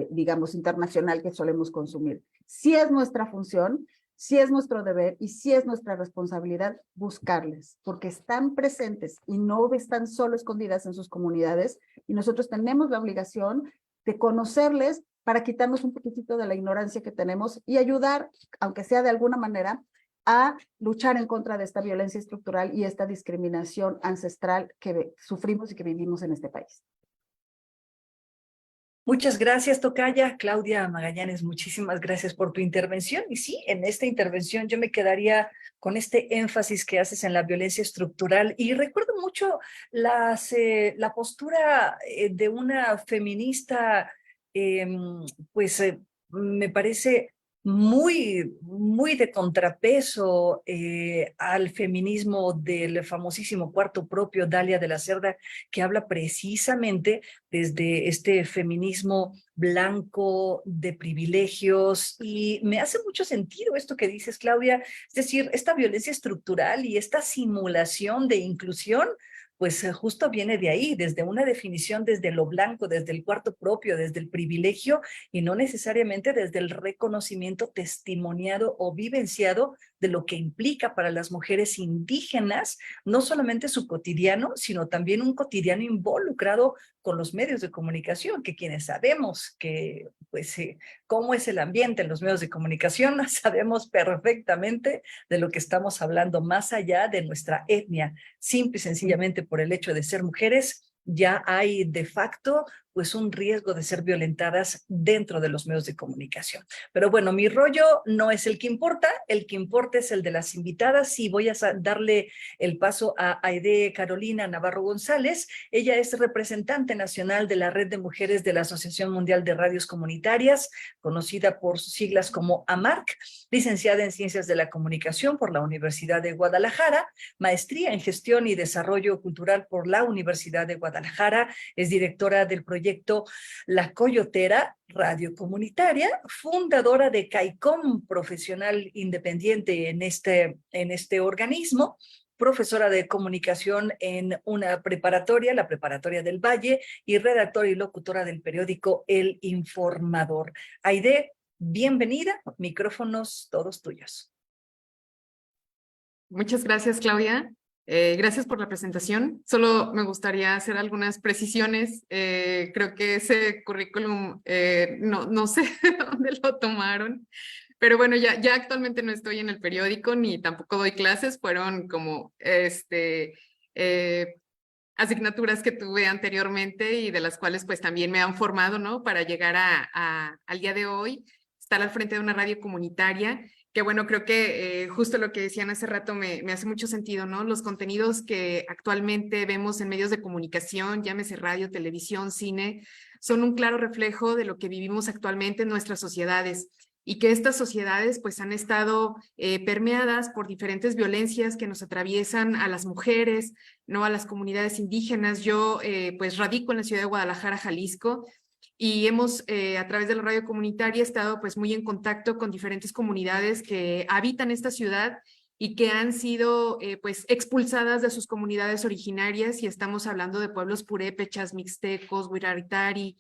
S3: digamos, internacional que solemos consumir. Sí es nuestra función, sí es nuestro deber y sí es nuestra responsabilidad buscarles, porque están presentes y no están solo escondidas en sus comunidades, y nosotros tenemos la obligación de conocerles para quitarnos un poquitito de la ignorancia que tenemos y ayudar, aunque sea de alguna manera, a luchar en contra de esta violencia estructural y esta discriminación ancestral que sufrimos y que vivimos en este país.
S1: Muchas gracias, tocaya. Claudia Magallanes, muchísimas gracias por tu intervención. Y sí, en esta intervención yo me quedaría con este énfasis que haces en la violencia estructural. Y recuerdo mucho la postura de una feminista, me parece muy de contrapeso al feminismo del famosísimo Cuarto Propio, Dalia de la Cerda, que habla precisamente desde este feminismo blanco de privilegios. Y me hace mucho sentido esto que dices, Claudia, es decir, esta violencia estructural y esta simulación de inclusión, pues justo viene de ahí, desde una definición desde lo blanco, desde el cuarto propio, desde el privilegio, y no necesariamente desde el reconocimiento testimoniado o vivenciado de lo que implica para las mujeres indígenas, no solamente su cotidiano, sino también un cotidiano involucrado con los medios de comunicación, que quienes sabemos que, cómo es el ambiente en los medios de comunicación, sabemos perfectamente de lo que estamos hablando, más allá de nuestra etnia, simple y sencillamente por el hecho de ser mujeres. Ya hay de facto pues un riesgo de ser violentadas dentro de los medios de comunicación. Pero bueno, mi rollo no es el que importa es el de las invitadas, y voy a darle el paso a Aide Carolina Navarro González. Ella es representante nacional de la Red de Mujeres de la Asociación Mundial de Radios Comunitarias, conocida por sus siglas como AMARC, licenciada en Ciencias de la Comunicación por la Universidad de Guadalajara, maestría en Gestión y Desarrollo Cultural por la Universidad de Guadalajara, es directora del proyecto La Coyotera, radio comunitaria, fundadora de CAICOM, profesional independiente en este organismo, profesora de comunicación en una preparatoria, la Preparatoria del Valle, y redactora y locutora del periódico El Informador. Aide, bienvenida, micrófonos todos tuyos.
S4: Muchas gracias, Claudia. Gracias por la presentación. Solo me gustaría hacer algunas precisiones. Creo que ese currículum, no sé de dónde lo tomaron, pero bueno, ya actualmente no estoy en el periódico ni tampoco doy clases. Fueron como asignaturas que tuve anteriormente y de las cuales pues también me han formado, ¿no? Para llegar al día de hoy, estar al frente de una radio comunitaria. Que bueno, creo que justo lo que decían hace rato me hace mucho sentido, ¿no? Los contenidos que actualmente vemos en medios de comunicación, llámese radio, televisión, cine, son un claro reflejo de lo que vivimos actualmente en nuestras sociedades, y que estas sociedades pues han estado permeadas por diferentes violencias que nos atraviesan a las mujeres, ¿no? A las comunidades indígenas. Yo pues radico en la ciudad de Guadalajara, Jalisco, y hemos a través de la radio comunitaria estado pues muy en contacto con diferentes comunidades que habitan esta ciudad y que han sido pues expulsadas de sus comunidades originarias, y estamos hablando de pueblos purépechas, mixtecos, huiraritari,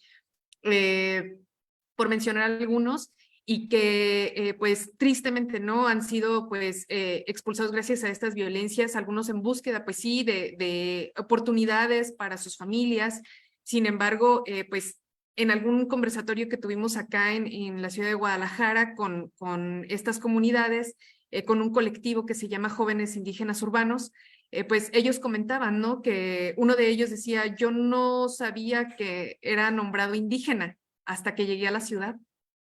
S4: por mencionar algunos, y que pues tristemente no han sido pues expulsados gracias a estas violencias, algunos en búsqueda pues sí de oportunidades para sus familias. Sin embargo, pues en algún conversatorio que tuvimos acá en la ciudad de Guadalajara con estas comunidades, con un colectivo que se llama Jóvenes Indígenas Urbanos, pues ellos comentaban, ¿no? Que uno de ellos decía, yo no sabía que era nombrado indígena hasta que llegué a la ciudad,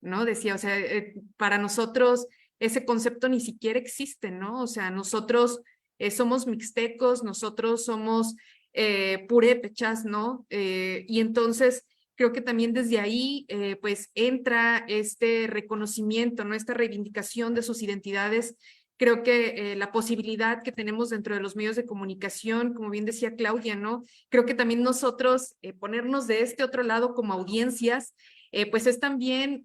S4: ¿no? Decía, o sea, para nosotros ese concepto ni siquiera existe, ¿no? O sea, nosotros somos mixtecos, nosotros somos purépechas, ¿no? Y entonces creo que también desde ahí pues entra este reconocimiento, ¿no? Esta reivindicación de sus identidades. Creo que la posibilidad que tenemos dentro de los medios de comunicación, como bien decía Claudia, ¿no? Creo que también nosotros ponernos de este otro lado como audiencias, pues es también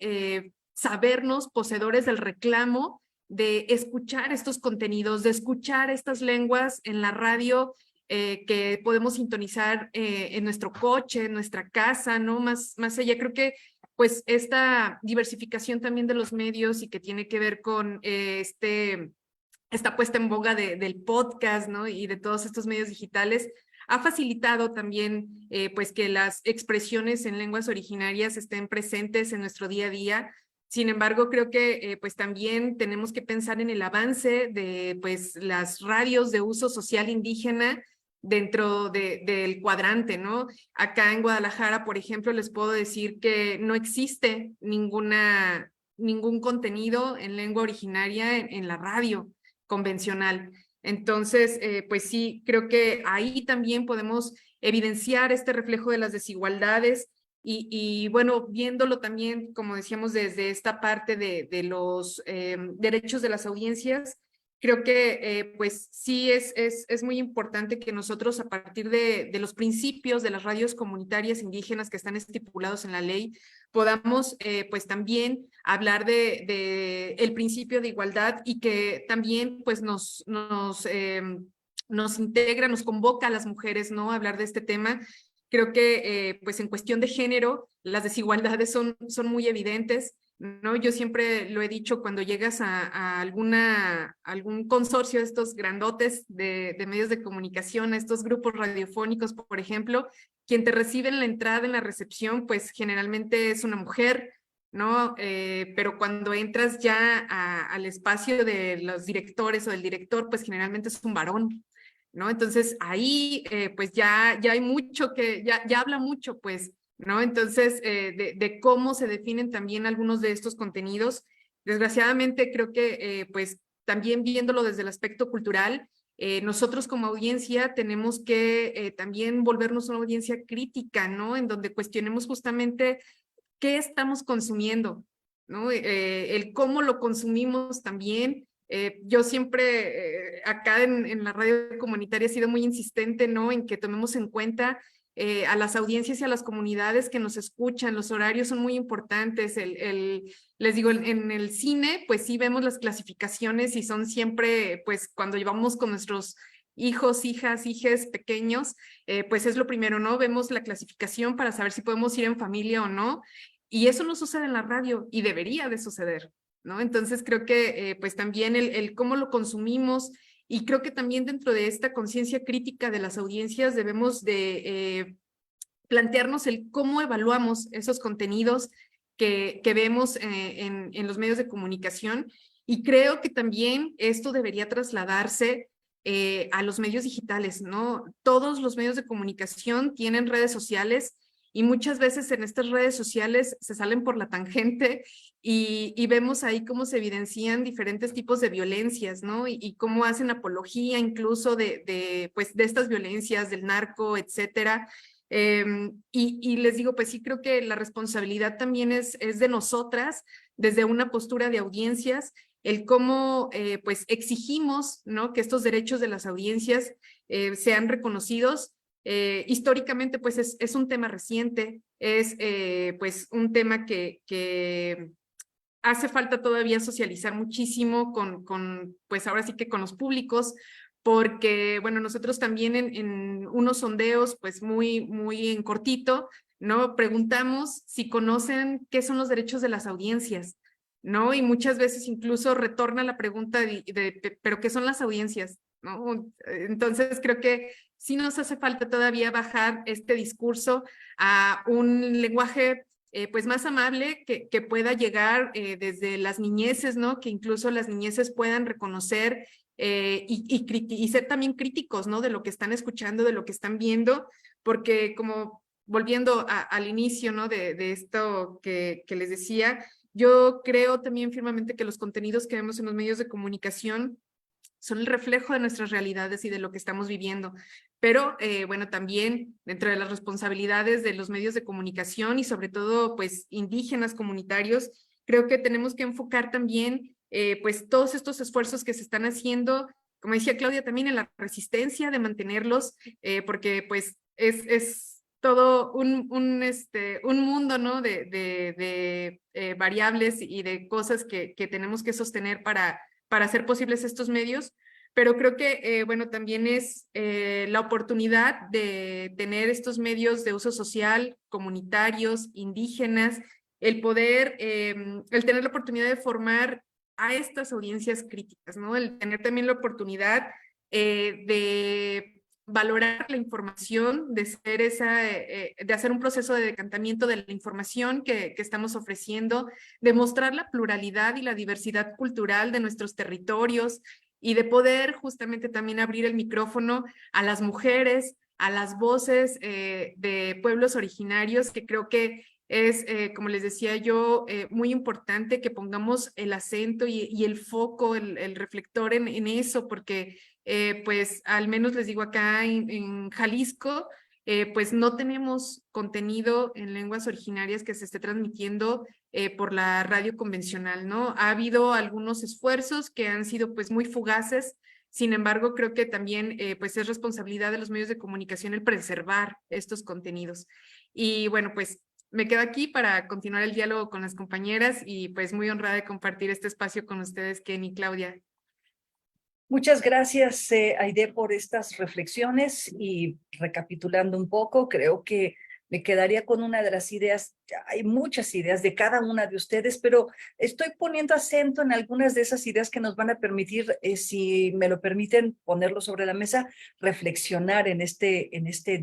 S4: sabernos poseedores del reclamo de escuchar estos contenidos, de escuchar estas lenguas en la radio que podemos sintonizar en nuestro coche, en nuestra casa, ¿no? Más allá, creo que pues esta diversificación también de los medios y que tiene que ver con esta puesta en boga del podcast, ¿no? Y de todos estos medios digitales, ha facilitado también pues que las expresiones en lenguas originarias estén presentes en nuestro día a día. Sin embargo, creo que pues también tenemos que pensar en el avance de pues las radios de uso social indígena dentro del cuadrante, ¿no? Acá en Guadalajara, por ejemplo, les puedo decir que no existe ningún contenido en lengua originaria en la radio convencional. Entonces, pues sí, creo que ahí también podemos evidenciar este reflejo de las desigualdades y bueno, viéndolo también, como decíamos, desde esta parte de los derechos de las audiencias, creo que pues sí es muy importante que nosotros a partir de los principios de las radios comunitarias indígenas que están estipulados en la ley, podamos pues también hablar de el principio de igualdad y que también pues nos integra, nos convoca a las mujeres, ¿no? A hablar de este tema. Creo que pues en cuestión de género las desigualdades son muy evidentes, ¿no? Yo siempre lo he dicho, cuando llegas a algún consorcio de estos grandotes de medios de comunicación, a estos grupos radiofónicos, por ejemplo, quien te recibe en la entrada, en la recepción, pues generalmente es una mujer, ¿no? Pero cuando entras ya al espacio de los directores o del director, pues generalmente es un varón, ¿no? Entonces ahí pues ya hay mucho que, ya habla mucho, pues, ¿no? Entonces, de cómo se definen también algunos de estos contenidos. Desgraciadamente, creo que, pues, también viéndolo desde el aspecto cultural, nosotros como audiencia tenemos que también volvernos una audiencia crítica, ¿no? En donde cuestionemos justamente qué estamos consumiendo, ¿no? El cómo lo consumimos también. Yo siempre acá en la radio comunitaria he sido muy insistente, ¿no? En que tomemos en cuenta a las audiencias y a las comunidades que nos escuchan. Los horarios son muy importantes. Les digo, en el cine, pues sí vemos las clasificaciones y son siempre, pues cuando llevamos con nuestros hijos, hijas, hijes pequeños, pues es lo primero, ¿no? Vemos la clasificación para saber si podemos ir en familia o no. Y eso no sucede en la radio y debería de suceder, ¿no? Entonces creo que pues también el cómo lo consumimos. Y creo que también dentro de esta conciencia crítica de las audiencias debemos de plantearnos el cómo evaluamos esos contenidos que vemos en los medios de comunicación. Y creo que también esto debería trasladarse a los medios digitales, ¿no? Todos los medios de comunicación tienen redes sociales y muchas veces en estas redes sociales se salen por la tangente y vemos ahí cómo se evidencian diferentes tipos de violencias, ¿no? Y cómo hacen apología incluso pues, de estas violencias, del narco, etcétera. Y les digo, pues sí, creo que la responsabilidad también es de nosotras, desde una postura de audiencias, el cómo pues exigimos, ¿no? Que estos derechos de las audiencias sean reconocidos. Históricamente, pues es un tema reciente, es pues un tema que hace falta todavía socializar muchísimo pues ahora sí que con los públicos, porque, bueno, nosotros también en unos sondeos, pues muy en cortito, ¿no? Preguntamos si conocen qué son los derechos de las audiencias, ¿no? Y muchas veces incluso retorna la pregunta ¿pero qué son las audiencias? ¿No? Entonces creo que sí nos hace falta todavía bajar este discurso a un lenguaje pues más amable que pueda llegar desde las niñeces, ¿no? Que incluso las niñeces puedan reconocer y ser también críticos, ¿no? De lo que están escuchando, de lo que están viendo, porque como volviendo al inicio, ¿no? De esto que les decía, yo creo también firmemente que los contenidos que vemos en los medios de comunicación son el reflejo de nuestras realidades y de lo que estamos viviendo. Pero, bueno, también dentro de las responsabilidades de los medios de comunicación y sobre todo, pues, indígenas comunitarios, creo que tenemos que enfocar también, pues, todos estos esfuerzos que se están haciendo, como decía Claudia, también en la resistencia de mantenerlos, porque, pues, es todo un mundo, ¿no? de variables y de cosas que tenemos que sostener para hacer posibles estos medios, pero creo que, bueno, también es la oportunidad de tener estos medios de uso social, comunitarios, indígenas, el poder, el tener la oportunidad de formar a estas audiencias críticas, ¿no? El tener también la oportunidad de valorar la información, de ser de hacer un proceso de decantamiento de la información que estamos ofreciendo, de mostrar la pluralidad y la diversidad cultural de nuestros territorios y de poder justamente también abrir el micrófono a las mujeres, a las voces de pueblos originarios, que creo que es, como les decía yo, muy importante que pongamos el acento y el foco, el reflector en eso, porque pues al menos les digo acá en Jalisco, pues no tenemos contenido en lenguas originarias que se esté transmitiendo por la radio convencional, ¿no? Ha habido algunos esfuerzos que han sido pues muy fugaces, sin embargo creo que también pues es responsabilidad de los medios de comunicación el preservar estos contenidos. Y bueno, pues me quedo aquí para continuar el diálogo con las compañeras y pues muy honrada de compartir este espacio con ustedes, Ken y Claudia.
S1: Muchas gracias, Aide, por estas reflexiones y recapitulando un poco, creo que me quedaría con una de las ideas, hay muchas ideas de cada una de ustedes, pero estoy poniendo acento en algunas de esas ideas que nos van a permitir, si me lo permiten, ponerlo sobre la mesa, reflexionar en este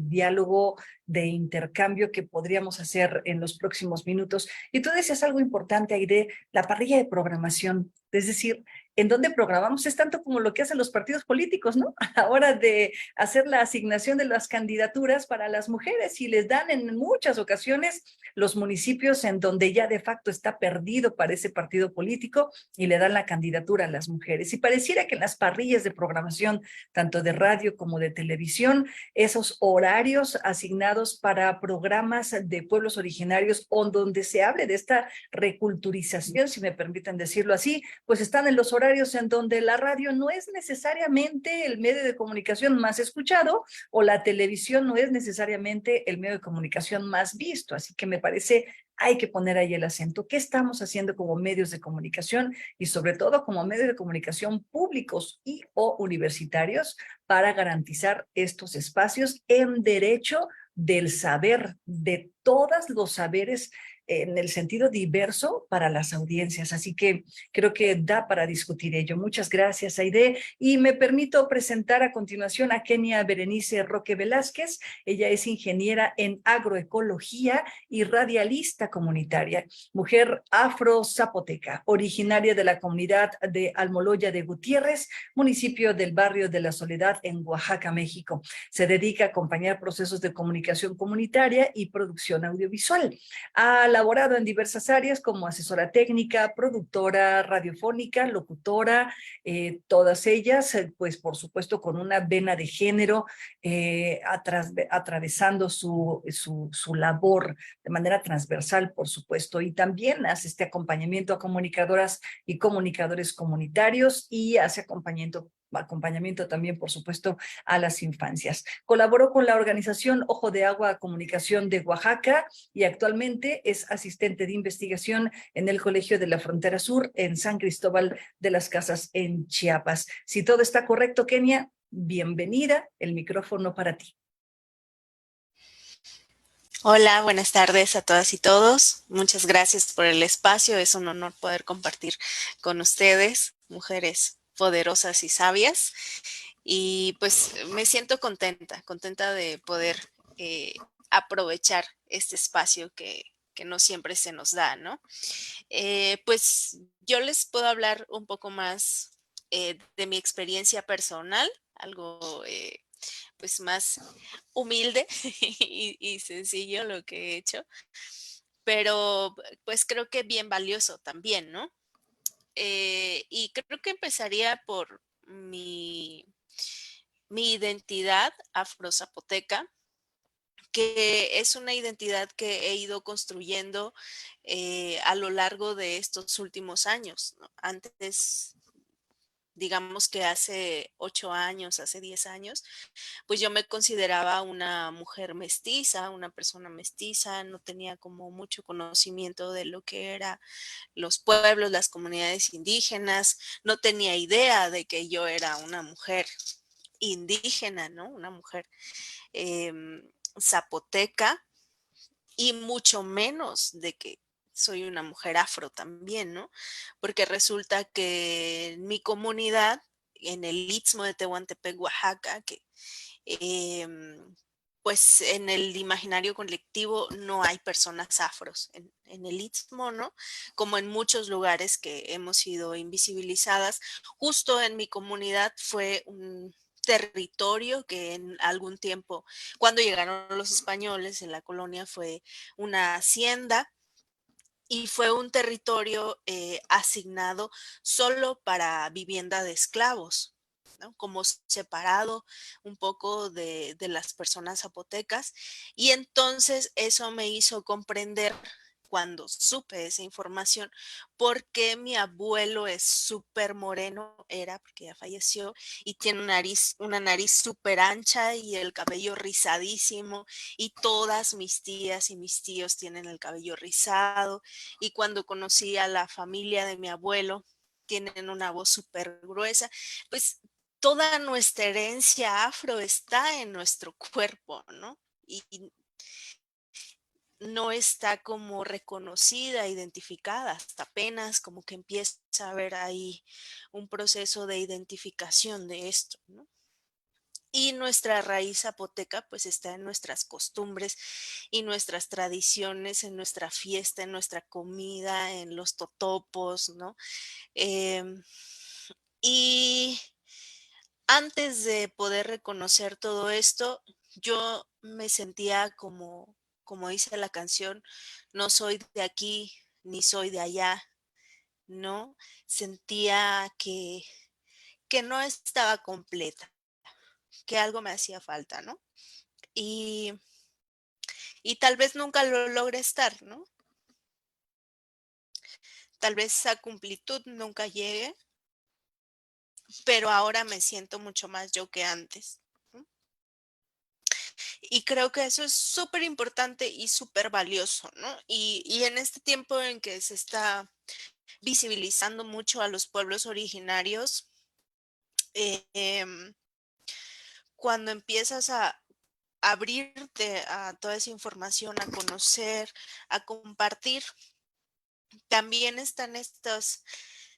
S1: diálogo de intercambio que podríamos hacer en los próximos minutos. Y tú decías algo importante, Aide, la parrilla de programación, es decir, en dónde programamos es tanto como lo que hacen los partidos políticos, ¿no? A la hora de hacer la asignación de las candidaturas para las mujeres y les dan en muchas ocasiones los municipios en donde ya de facto está perdido para ese partido político y le dan la candidatura a las mujeres. Y pareciera que en las parrillas de programación, tanto de radio como de televisión, esos horarios asignados para programas de pueblos originarios o donde se hable de esta reculturización, si me permiten decirlo así, pues están en los horarios en donde la radio no es necesariamente el medio de comunicación más escuchado o la televisión no es necesariamente el medio de comunicación más visto. Así que me parece hay que poner ahí el acento. ¿Qué estamos haciendo como medios de comunicación y sobre todo como medios de comunicación públicos y o universitarios para garantizar estos espacios en derecho del saber, de todos los saberes en el sentido diverso para las audiencias? Así que creo que da para discutir ello. Muchas gracias, Aide. Y me permito presentar a continuación a Kenia Berenice Roque Velázquez. Ella es ingeniera en agroecología y radialista comunitaria, mujer afro-zapoteca, originaria de la comunidad de Almoloya de Gutiérrez, municipio del barrio de La Soledad en Oaxaca, México. Se dedica a acompañar procesos de comunicación comunitaria y producción audiovisual. Ha laborado en diversas áreas como asesora técnica, productora radiofónica, locutora, todas ellas, pues por supuesto con una vena de género, atravesando su labor de manera transversal, por supuesto, y también hace este acompañamiento a comunicadoras y comunicadores comunitarios y hace acompañamiento también, por supuesto, a las infancias. Colaboró con la organización Ojo de Agua Comunicación de Oaxaca y actualmente es asistente de investigación en el Colegio de la Frontera Sur en San Cristóbal de las Casas en Chiapas. Si todo está correcto, Kenia, bienvenida, el micrófono para ti.
S5: Hola, buenas tardes a todas y todos. Muchas gracias por el espacio. Es un honor poder compartir con ustedes, mujeres poderosas y sabias. Y pues me siento contenta de poder aprovechar este espacio que no siempre se nos da, ¿no? Pues yo les puedo hablar un poco más de mi experiencia personal, algo pues más humilde y sencillo lo que he hecho. pero pues creo que bien valioso también, ¿no? Y creo que empezaría por mi identidad afrozapoteca, que es una identidad que he ido construyendo a lo largo de estos últimos años, ¿no? Antes, digamos que hace 8 años, hace 10 años, pues yo me consideraba una mujer mestiza, una persona mestiza, no tenía como mucho conocimiento de lo que eran los pueblos, las comunidades indígenas, no tenía idea de que yo era una mujer indígena, ¿no? Una mujer zapoteca, y mucho menos de que soy una mujer afro también, ¿no? Porque resulta que en mi comunidad, en el Istmo de Tehuantepec, Oaxaca, que pues en el imaginario colectivo no hay personas afros en el Istmo, ¿no? Como en muchos lugares que hemos sido invisibilizadas. Justo en mi comunidad fue un territorio que en algún tiempo, cuando llegaron los españoles en la colonia, fue una hacienda y fue un territorio asignado solo para vivienda de esclavos, ¿no? Como separado un poco de las personas zapotecas. Y entonces eso me hizo comprender, cuando supe esa información, por qué mi abuelo es súper moreno, era porque ya falleció, y tiene una nariz súper ancha y el cabello rizadísimo, y todas mis tías y mis tíos tienen el cabello rizado, y cuando conocí a la familia de mi abuelo, tienen una voz súper gruesa, pues toda nuestra herencia afro está en nuestro cuerpo, ¿no? Y no está como reconocida, identificada, hasta apenas como que empieza a haber ahí un proceso de identificación de esto, ¿no? Y nuestra raíz zapoteca pues está en nuestras costumbres y nuestras tradiciones, en nuestra fiesta, en nuestra comida, en los totopos, ¿no? Em, y antes de poder reconocer todo esto, yo me sentía como dice la canción, no soy de aquí ni soy de allá, ¿no? Sentía que no estaba completa, que algo me hacía falta, ¿no? Y, y tal vez nunca lo logre estar, ¿no? Tal vez esa completud nunca llegue, pero ahora me siento mucho más yo que antes, ¿no? Y creo que eso es súper importante y súper valioso, ¿no? Y en este tiempo en que se está visibilizando mucho a los pueblos originarios, eh, em, cuando empiezas a abrirte a toda esa información, a conocer, a compartir, también están estos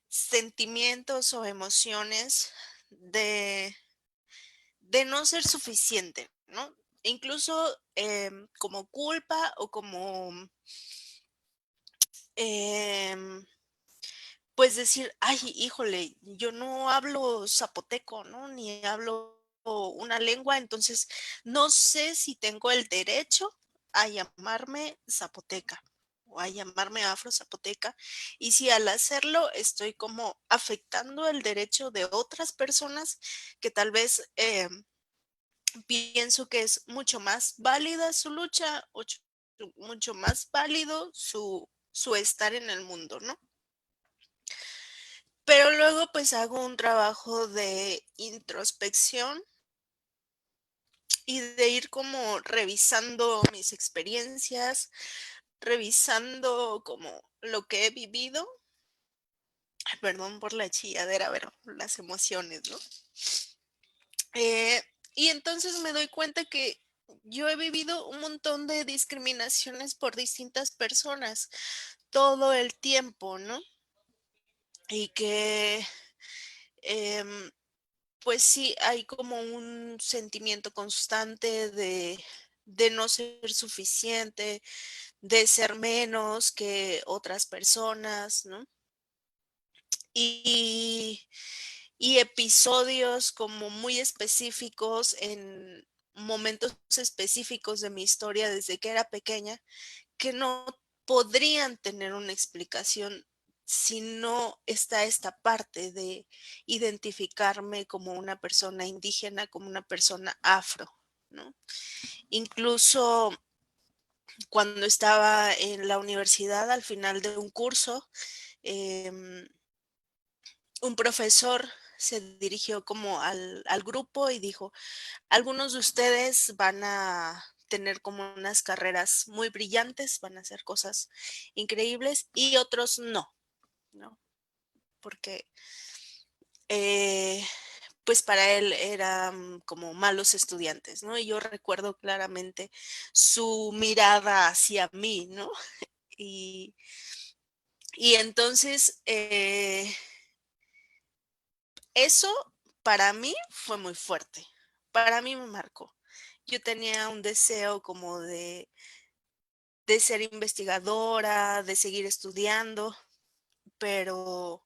S5: sentimientos o emociones de, de no ser suficiente, ¿no? Incluso como culpa o como, em, pues decir, ay, híjole, yo no hablo zapoteco, ¿no? Ni hablo una lengua, entonces no sé si tengo el derecho a llamarme zapoteca o a llamarme afro zapoteca, y si al hacerlo estoy como afectando el derecho de otras personas que tal vez pienso que es mucho más válida su lucha, o mucho más válido su estar en el mundo, ¿no? Pero luego pues hago un trabajo de introspección y de ir como revisando mis experiencias, revisando como lo que he vivido. Ay, perdón por la chilladera, pero las emociones, ¿no? Eh, y entonces me doy cuenta que yo he vivido un montón de discriminaciones por distintas personas todo el tiempo, ¿no? Y que em, pues sí, hay como un sentimiento constante de no ser suficiente, de ser menos que otras personas, ¿no? Y, y episodios como muy específicos en momentos específicos de mi historia desde que era pequeña, que no podrían tener una explicación si no está esta parte de identificarme como una persona indígena, como una persona afro, ¿no? Incluso cuando estaba en la universidad, al final de un curso, em, un profesor se dirigió como al grupo y dijo, algunos de ustedes van a tener como unas carreras muy brillantes, van a hacer cosas increíbles y otros no, ¿no? Porque pues para él eran como malos estudiantes, ¿no? Y yo recuerdo claramente su mirada hacia mí, ¿no? Y, y entonces eso para mí fue muy fuerte, para mí me marcó. Yo tenía un deseo como de ser investigadora, de seguir estudiando, pero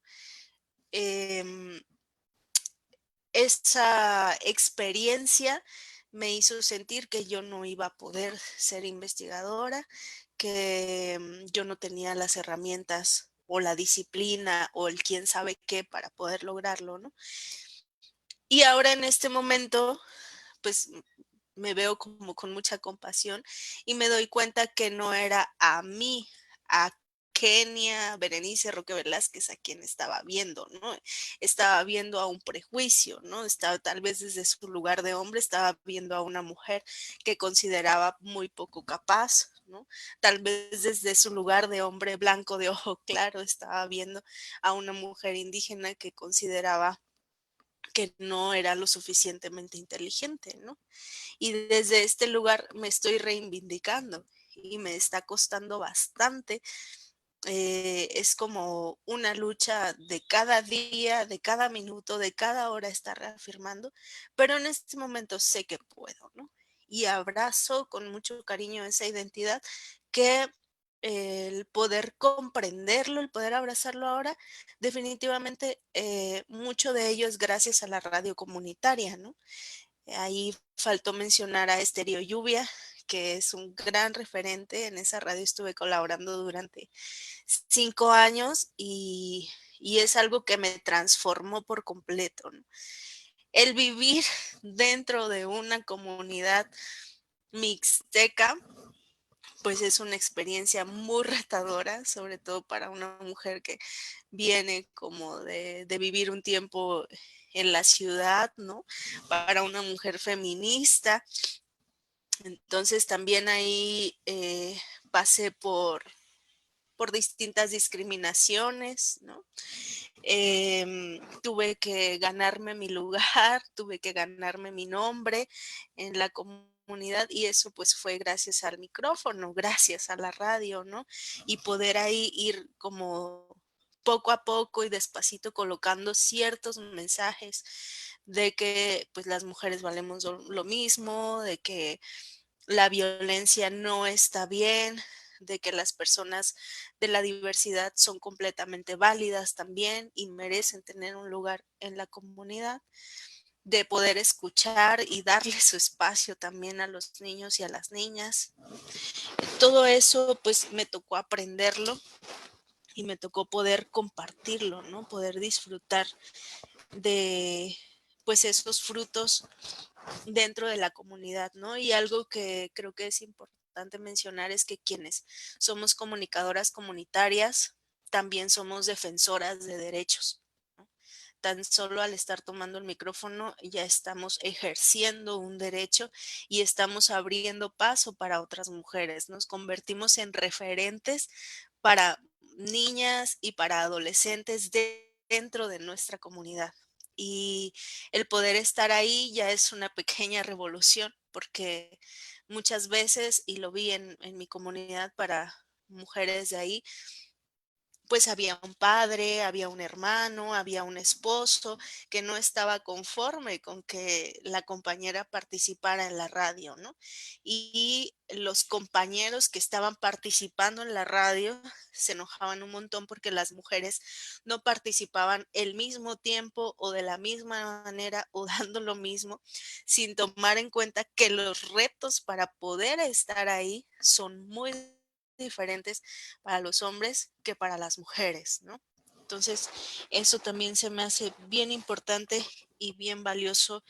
S5: esa experiencia me hizo sentir que yo no iba a poder ser investigadora, que yo no tenía las herramientas o la disciplina o el quién sabe qué para poder lograrlo, ¿no? Y ahora en este momento, pues me veo como con mucha compasión y me doy cuenta que no era a mí, a Kenia, Berenice Roque Velázquez, a quien estaba viendo, ¿no? Estaba viendo a un prejuicio, ¿no? Estaba tal vez desde su lugar de hombre, estaba viendo a una mujer que consideraba muy poco capaz, ¿no? Tal vez desde su lugar de hombre blanco de ojo claro, estaba viendo a una mujer indígena que consideraba que no era lo suficientemente inteligente, ¿no? Y desde este lugar me estoy reivindicando y me está costando bastante. Es como una lucha de cada día, de cada minuto, de cada hora estar reafirmando, pero en este momento sé que puedo, ¿no? Y abrazo con mucho cariño esa identidad que el poder comprenderlo, el poder abrazarlo ahora, definitivamente mucho de ello es gracias a la radio comunitaria, ¿no? Ahí faltó mencionar a Estéreo Lluvia, que es un gran referente. En esa radio estuve colaborando durante 5 años y es algo que me transformó por completo, ¿no? El vivir dentro de una comunidad mixteca, pues es una experiencia muy retadora, sobre todo para una mujer que viene como de vivir un tiempo en la ciudad, ¿no? Para una mujer feminista. Entonces también ahí pasé por distintas discriminaciones, ¿no? Tuve que ganarme mi lugar, tuve que ganarme mi nombre en la comunidad y eso pues fue gracias al micrófono, gracias a la radio, ¿no? Y poder ahí ir como poco a poco y despacito colocando ciertos mensajes de que pues las mujeres valemos lo mismo, de que la violencia no está bien, de que las personas de la diversidad son completamente válidas también y merecen tener un lugar en la comunidad, de poder escuchar y darle su espacio también a los niños y a las niñas. Todo eso pues me tocó aprenderlo y me tocó poder compartirlo, ¿no? Poder disfrutar de pues esos frutos dentro de la comunidad, ¿no? Y algo que creo que es importante mencionar es que quienes somos comunicadoras comunitarias también somos defensoras de derechos, ¿no? Tan solo al estar tomando el micrófono ya estamos ejerciendo un derecho y estamos abriendo paso para otras mujeres. Nos convertimos en referentes para niñas y para adolescentes dentro de nuestra comunidad. Y el poder estar ahí ya es una pequeña revolución, porque muchas veces, y lo vi en mi comunidad para mujeres de ahí, pues había un padre, había un hermano, había un esposo que no estaba conforme con que la compañera participara en la radio, ¿no? Y los compañeros que estaban participando en la radio se enojaban un montón porque las mujeres no participaban el mismo tiempo o de la misma manera o dando lo mismo, sin tomar en cuenta que los retos para poder estar ahí son muy diferentes para los hombres que para las mujeres, ¿no? Entonces, eso también se me hace bien importante y bien valioso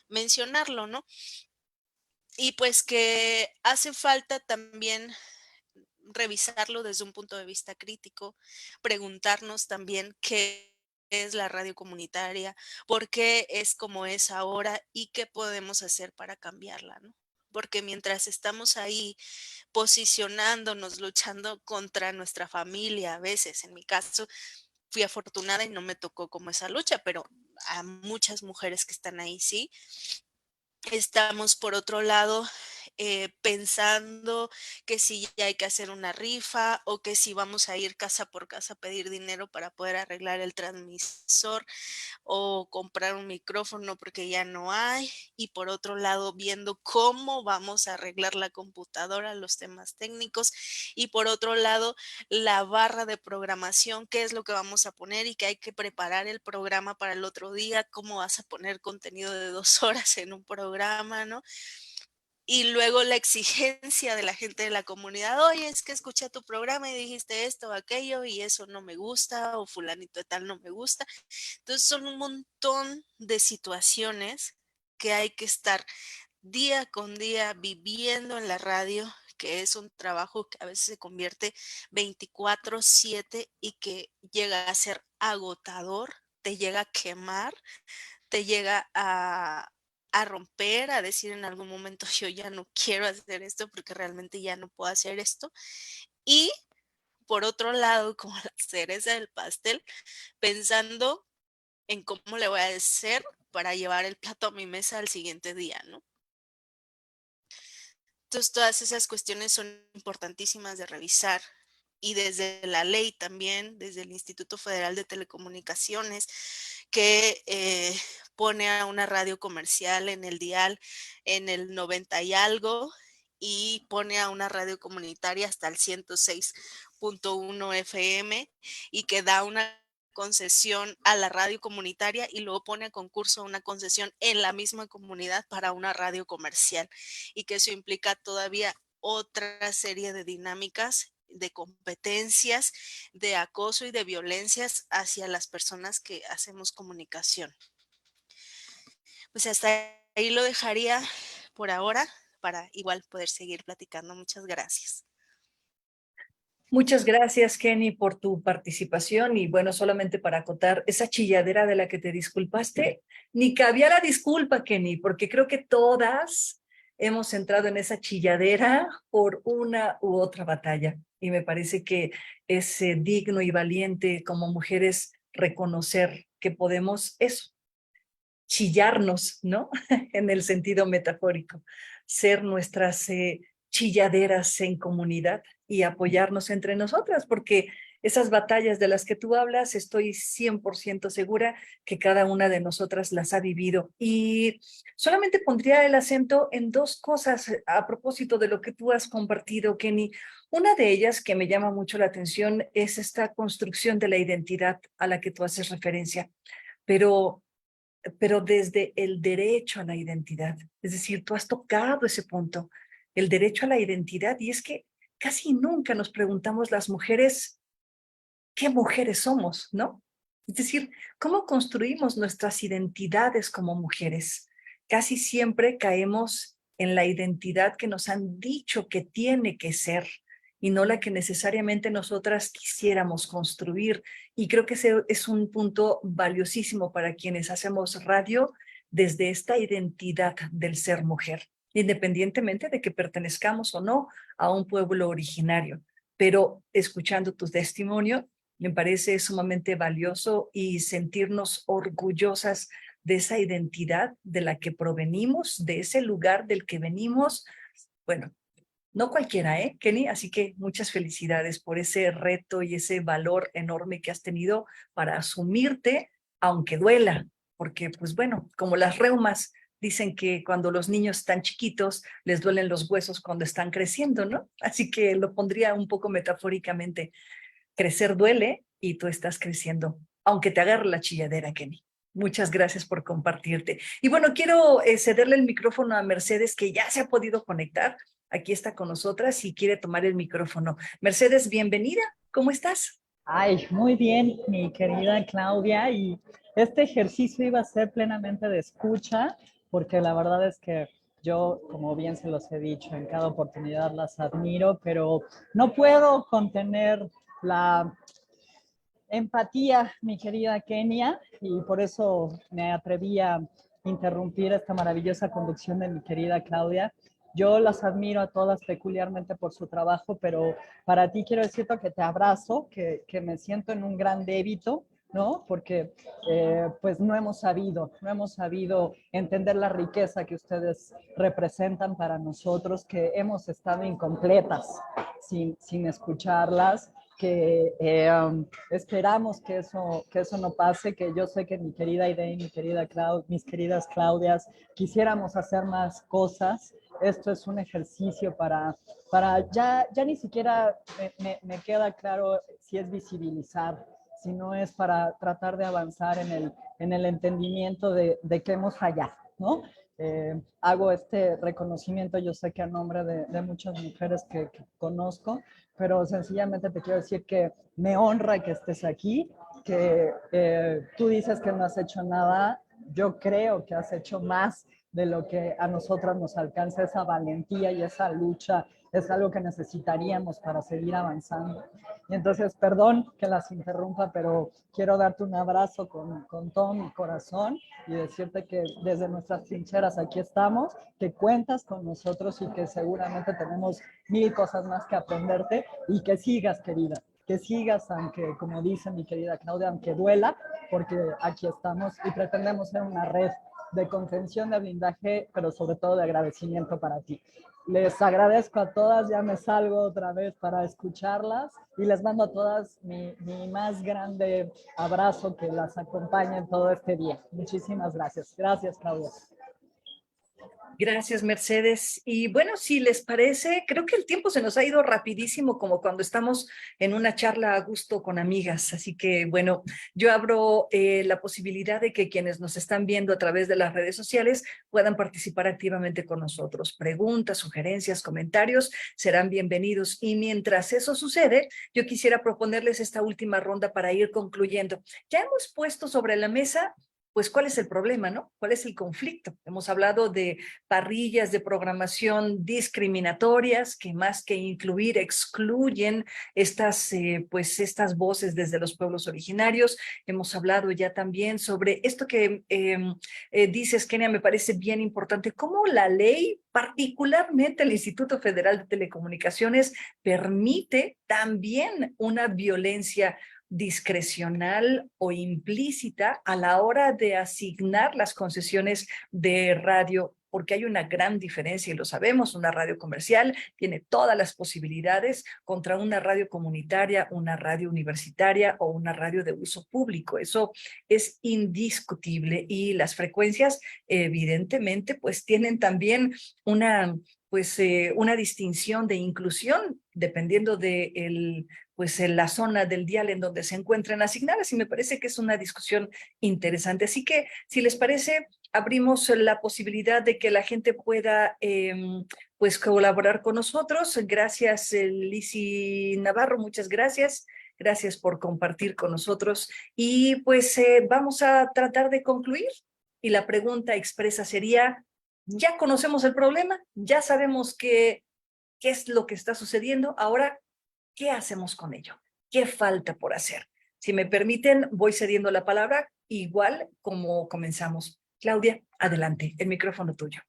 S5: mencionarlo, ¿no? Y pues que hace falta también revisarlo desde un punto de vista crítico, preguntarnos también qué es la radio comunitaria, por qué es como es ahora y qué podemos hacer para cambiarla, ¿no? Porque mientras estamos ahí posicionándonos, luchando contra nuestra familia, a veces, en mi caso, fui afortunada y no me tocó como esa lucha, pero a muchas mujeres que están ahí sí. Estamos por otro lado pensando que si ya hay que hacer una rifa o que si vamos a ir casa por casa a pedir dinero para poder arreglar el transmisor o comprar un micrófono porque ya no hay, y por otro lado viendo cómo vamos a arreglar la computadora, los temas técnicos, y por otro lado la barra de programación, qué es lo que vamos a poner y que hay que preparar el programa para el otro día, cómo vas a poner contenido de 2 horas en un programa, ¿no? Y luego la exigencia de la gente de la comunidad, oye, es que escuché tu programa y dijiste esto o aquello y eso no me gusta, o fulanito de tal no me gusta. Entonces son un montón de situaciones que hay que estar día con día viviendo en la radio, que es un trabajo que a veces se convierte 24/7 y que llega a ser agotador, te llega a quemar, te llega a romper, a decir en algún momento yo ya no quiero hacer esto porque realmente ya no puedo hacer esto. Y por otro lado, como la cereza del pastel, pensando en cómo le voy a hacer para llevar el plato a mi mesa al siguiente día, ¿no? Entonces, todas esas cuestiones son importantísimas de revisar y desde la ley también, desde el Instituto Federal de Telecomunicaciones, que pone a una radio comercial en el dial en el 90 y algo y pone a una radio comunitaria hasta el 106.1 FM y que da una concesión a la radio comunitaria y luego pone a concurso una concesión en la misma comunidad para una radio comercial y que eso implica todavía otra serie de dinámicas, de competencias, de acoso y de violencias hacia las personas que hacemos comunicación. Pues hasta ahí lo dejaría por ahora para igual poder seguir platicando. Muchas gracias.
S1: Muchas gracias, Kenny, por tu participación. Y bueno, solamente para acotar, esa chilladera de la que te disculpaste, ni cabía la disculpa, Kenny, porque creo que todas hemos entrado en esa chilladera por una u otra batalla. Y me parece que es digno y valiente como mujeres reconocer que podemos eso, chillarnos, ¿no? En el sentido metafórico, ser nuestras chilladeras en comunidad y apoyarnos entre nosotras, porque esas batallas de las que tú hablas, estoy 100% segura que cada una de nosotras las ha vivido. Y solamente pondría el acento en 2 cosas a propósito de lo que tú has compartido, Kenny. Una de ellas que me llama mucho la atención es esta construcción de la identidad a la que tú haces referencia, pero desde el derecho a la identidad. Es decir, tú has tocado ese punto, el derecho a la identidad, y es que casi nunca nos preguntamos las mujeres qué mujeres somos, ¿no? Es decir, cómo construimos nuestras identidades como mujeres. Casi siempre caemos en la identidad que nos han dicho que tiene que ser y no la que necesariamente nosotras quisiéramos construir. Y creo que ese es un punto valiosísimo para quienes hacemos radio desde esta identidad del ser mujer, independientemente de que pertenezcamos o no a un pueblo originario. Pero escuchando tu testimonio, me parece sumamente valioso y sentirnos orgullosas de esa identidad de la que provenimos, de ese lugar del que venimos. Bueno, no cualquiera, Kenny? Así que muchas felicidades por ese reto y ese valor enorme que has tenido para asumirte, aunque duela, porque pues bueno, como las reumas, dicen que cuando los niños están chiquitos les duelen los huesos cuando están creciendo, ¿no? Así que lo pondría un poco metafóricamente. Crecer duele y tú estás creciendo, aunque te agarre la chilladera, Kenny. Muchas gracias por compartirte. Y bueno, quiero cederle el micrófono a Mercedes, que ya se ha podido conectar. aquí está con nosotras y quiere tomar el micrófono. Mercedes, bienvenida. ¿Cómo estás?
S6: Ay, muy bien, mi querida Claudia. Y este ejercicio iba a ser plenamente de escucha, porque la verdad es que yo, como bien se los he dicho, en cada oportunidad las admiro, pero no puedo contener la empatía, mi querida Kenia, y por eso me atreví a interrumpir esta maravillosa conducción de mi querida Claudia. Yo las admiro a todas peculiarmente por su trabajo, pero para ti quiero decirte que te abrazo, que me siento en un gran débito, ¿no? Porque pues no hemos sabido entender la riqueza que ustedes representan para nosotros, que hemos estado incompletas sin escucharlas, que esperamos que eso no pase, que yo sé que mi querida Idea y mi querida mis queridas Claudias quisiéramos hacer más cosas. Esto es un ejercicio para ya ni siquiera me queda claro si es visibilizar, sino es para tratar de avanzar en el entendimiento de que hemos fallado, ¿no? Hago este reconocimiento, yo sé que a nombre de muchas mujeres que conozco, pero sencillamente te quiero decir que me honra que estés aquí, que tú dices que no has hecho nada, yo creo que has hecho más de lo que a nosotras nos alcanza. Esa valentía y esa lucha es algo que necesitaríamos para seguir avanzando. Y entonces, perdón que las interrumpa, pero quiero darte un abrazo con todo mi corazón y decirte que desde nuestras trincheras aquí estamos, que cuentas con nosotros y que seguramente tenemos 1000 cosas más que aprenderte, y que sigas, querida, que sigas, aunque, como dice mi querida Claudia, aunque duela, porque aquí estamos y pretendemos ser una red de contención, de blindaje, pero sobre todo de agradecimiento para ti. Les agradezco a todas, ya me salgo otra vez para escucharlas y les mando a todas mi más grande abrazo, que las acompañe en todo este día. Muchísimas gracias. Gracias, Claudia.
S1: Gracias, Mercedes. Y bueno, si les parece, creo que el tiempo se nos ha ido rapidísimo, como cuando estamos en una charla a gusto con amigas. Así que bueno, yo abro la posibilidad de que quienes nos están viendo a través de las redes sociales puedan participar activamente con nosotros. Preguntas, sugerencias, comentarios serán bienvenidos. Y mientras eso sucede, yo quisiera proponerles esta última ronda para ir concluyendo. Ya hemos puesto sobre la mesa pues cuál es el problema, ¿no? ¿Cuál es el conflicto? Hemos hablado de parrillas de programación discriminatorias que más que incluir excluyen estas voces desde los pueblos originarios. Hemos hablado ya también sobre esto que dices, Kenia, me parece bien importante, cómo la ley, particularmente el Instituto Federal de Telecomunicaciones, permite también una violencia discrecional o implícita a la hora de asignar las concesiones de radio, porque hay una gran diferencia y lo sabemos. Una radio comercial tiene todas las posibilidades contra una radio comunitaria, una radio universitaria o una radio de uso público. Eso es indiscutible, y las frecuencias evidentemente pues tienen también una distinción de inclusión dependiendo de en la zona del dial en donde se encuentran asignadas, y me parece que es una discusión interesante. Así que, si les parece, abrimos la posibilidad de que la gente pueda colaborar con nosotros. Gracias, Lizzy Navarro, muchas gracias. Gracias por compartir con nosotros. Y pues vamos a tratar de concluir. Y la pregunta expresa sería, ya conocemos el problema, ya sabemos qué es lo que está sucediendo. Ahora, ¿qué hacemos con ello? ¿Qué falta por hacer? Si me permiten, voy cediendo la palabra, igual como comenzamos. Claudia, adelante, el micrófono tuyo.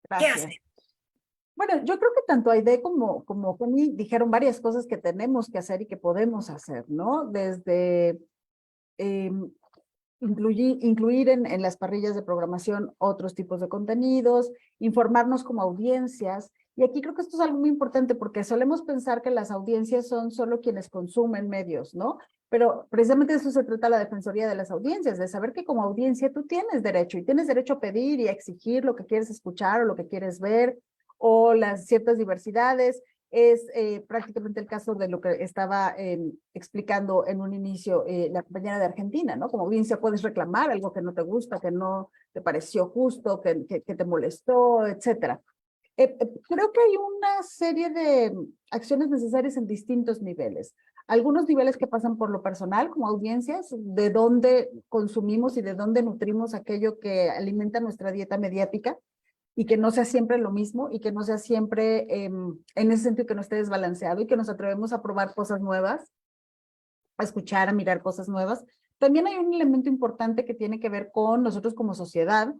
S3: Gracias.
S1: ¿Qué hace?
S3: Bueno, yo creo que tanto Aide como Connie dijeron varias cosas que tenemos que hacer y que podemos hacer, ¿no? Desde incluir en las parrillas de programación otros tipos de contenidos, informarnos como audiencias. Y aquí creo que esto es algo muy importante, porque solemos pensar que las audiencias son solo quienes consumen medios, ¿no? Pero precisamente de eso se trata la Defensoría de las Audiencias, de saber que como audiencia tú tienes derecho, y tienes derecho a pedir y a exigir lo que quieres escuchar o lo que quieres ver, o las ciertas diversidades. Es prácticamente el caso de lo que estaba explicando en un inicio la compañera de Argentina, ¿no? Como audiencia puedes reclamar algo que no te gusta, que no te pareció justo, que te molestó, etcétera. Creo que hay una serie de acciones necesarias en distintos niveles. Algunos niveles que pasan por lo personal, como audiencias, de dónde consumimos y de dónde nutrimos aquello que alimenta nuestra dieta mediática, y que no sea siempre lo mismo, y que no sea siempre, en ese sentido, que no esté desbalanceado, y que nos atrevemos a probar cosas nuevas, a escuchar, a mirar cosas nuevas. También hay un elemento importante que tiene que ver con nosotros como sociedad,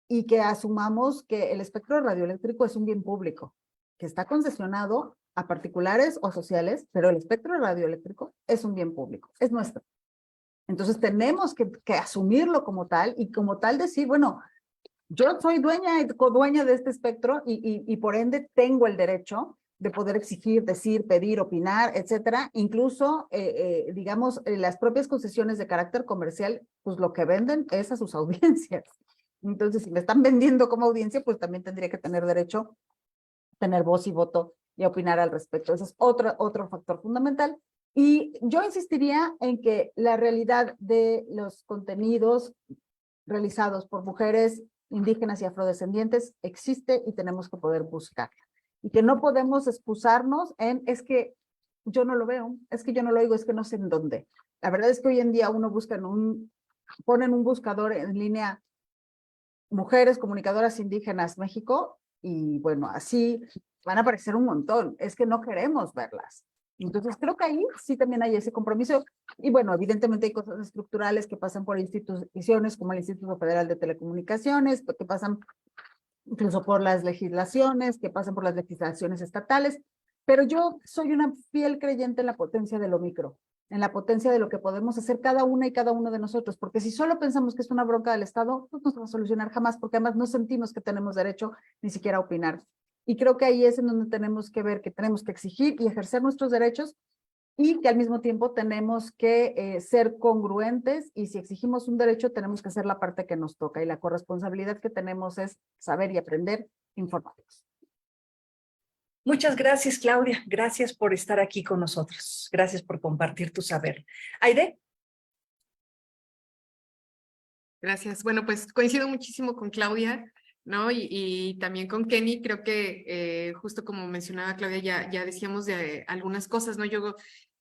S3: y que asumamos que el espectro radioeléctrico es un bien público, que está concesionado a particulares o sociales, pero el espectro radioeléctrico es un bien público, es nuestro. Entonces tenemos que asumirlo como tal, y como tal decir, bueno, yo soy dueña y codueña de este espectro, y por ende tengo el derecho de poder exigir, decir, pedir, opinar, etcétera. Incluso, digamos, las propias concesiones de carácter comercial, pues lo que venden es a sus audiencias. Entonces, si me están vendiendo como audiencia, pues también tendría que tener derecho, tener voz y voto y opinar al respecto. Ese es otro factor fundamental. Y yo insistiría en que la realidad de los contenidos realizados por mujeres indígenas y afrodescendientes existe, y tenemos que poder buscarla. Y que no podemos excusarnos en, es que yo no lo veo, es que yo no lo oigo, es que no sé en dónde. La verdad es que hoy en día uno busca ponen un buscador en línea, mujeres comunicadoras indígenas México, y bueno, así van a aparecer un montón. Es que no queremos verlas. Entonces creo que ahí sí también hay ese compromiso. Y bueno, evidentemente hay cosas estructurales que pasan por instituciones como el Instituto Federal de Telecomunicaciones, que pasan incluso por las legislaciones, que pasan por las legislaciones estatales. Pero yo soy una fiel creyente en la potencia de lo micro, en la potencia de lo que podemos hacer cada una y cada uno de nosotros, porque si solo pensamos que es una bronca del Estado, pues no se va a solucionar jamás, porque además no sentimos que tenemos derecho ni siquiera a opinar. Y creo que ahí es en donde tenemos que ver que tenemos que exigir y ejercer nuestros derechos, y que al mismo tiempo tenemos que ser congruentes, y si exigimos un derecho tenemos que hacer la parte que nos toca, y la corresponsabilidad que tenemos es saber y aprender, informarnos.
S1: Muchas gracias, Claudia. Gracias por estar aquí con nosotros. Gracias por compartir tu saber. Aide.
S4: Gracias. Bueno, pues coincido muchísimo con Claudia, ¿no? Y también con Kenny. Creo que justo como mencionaba Claudia, ya decíamos de algunas cosas, ¿no? Yo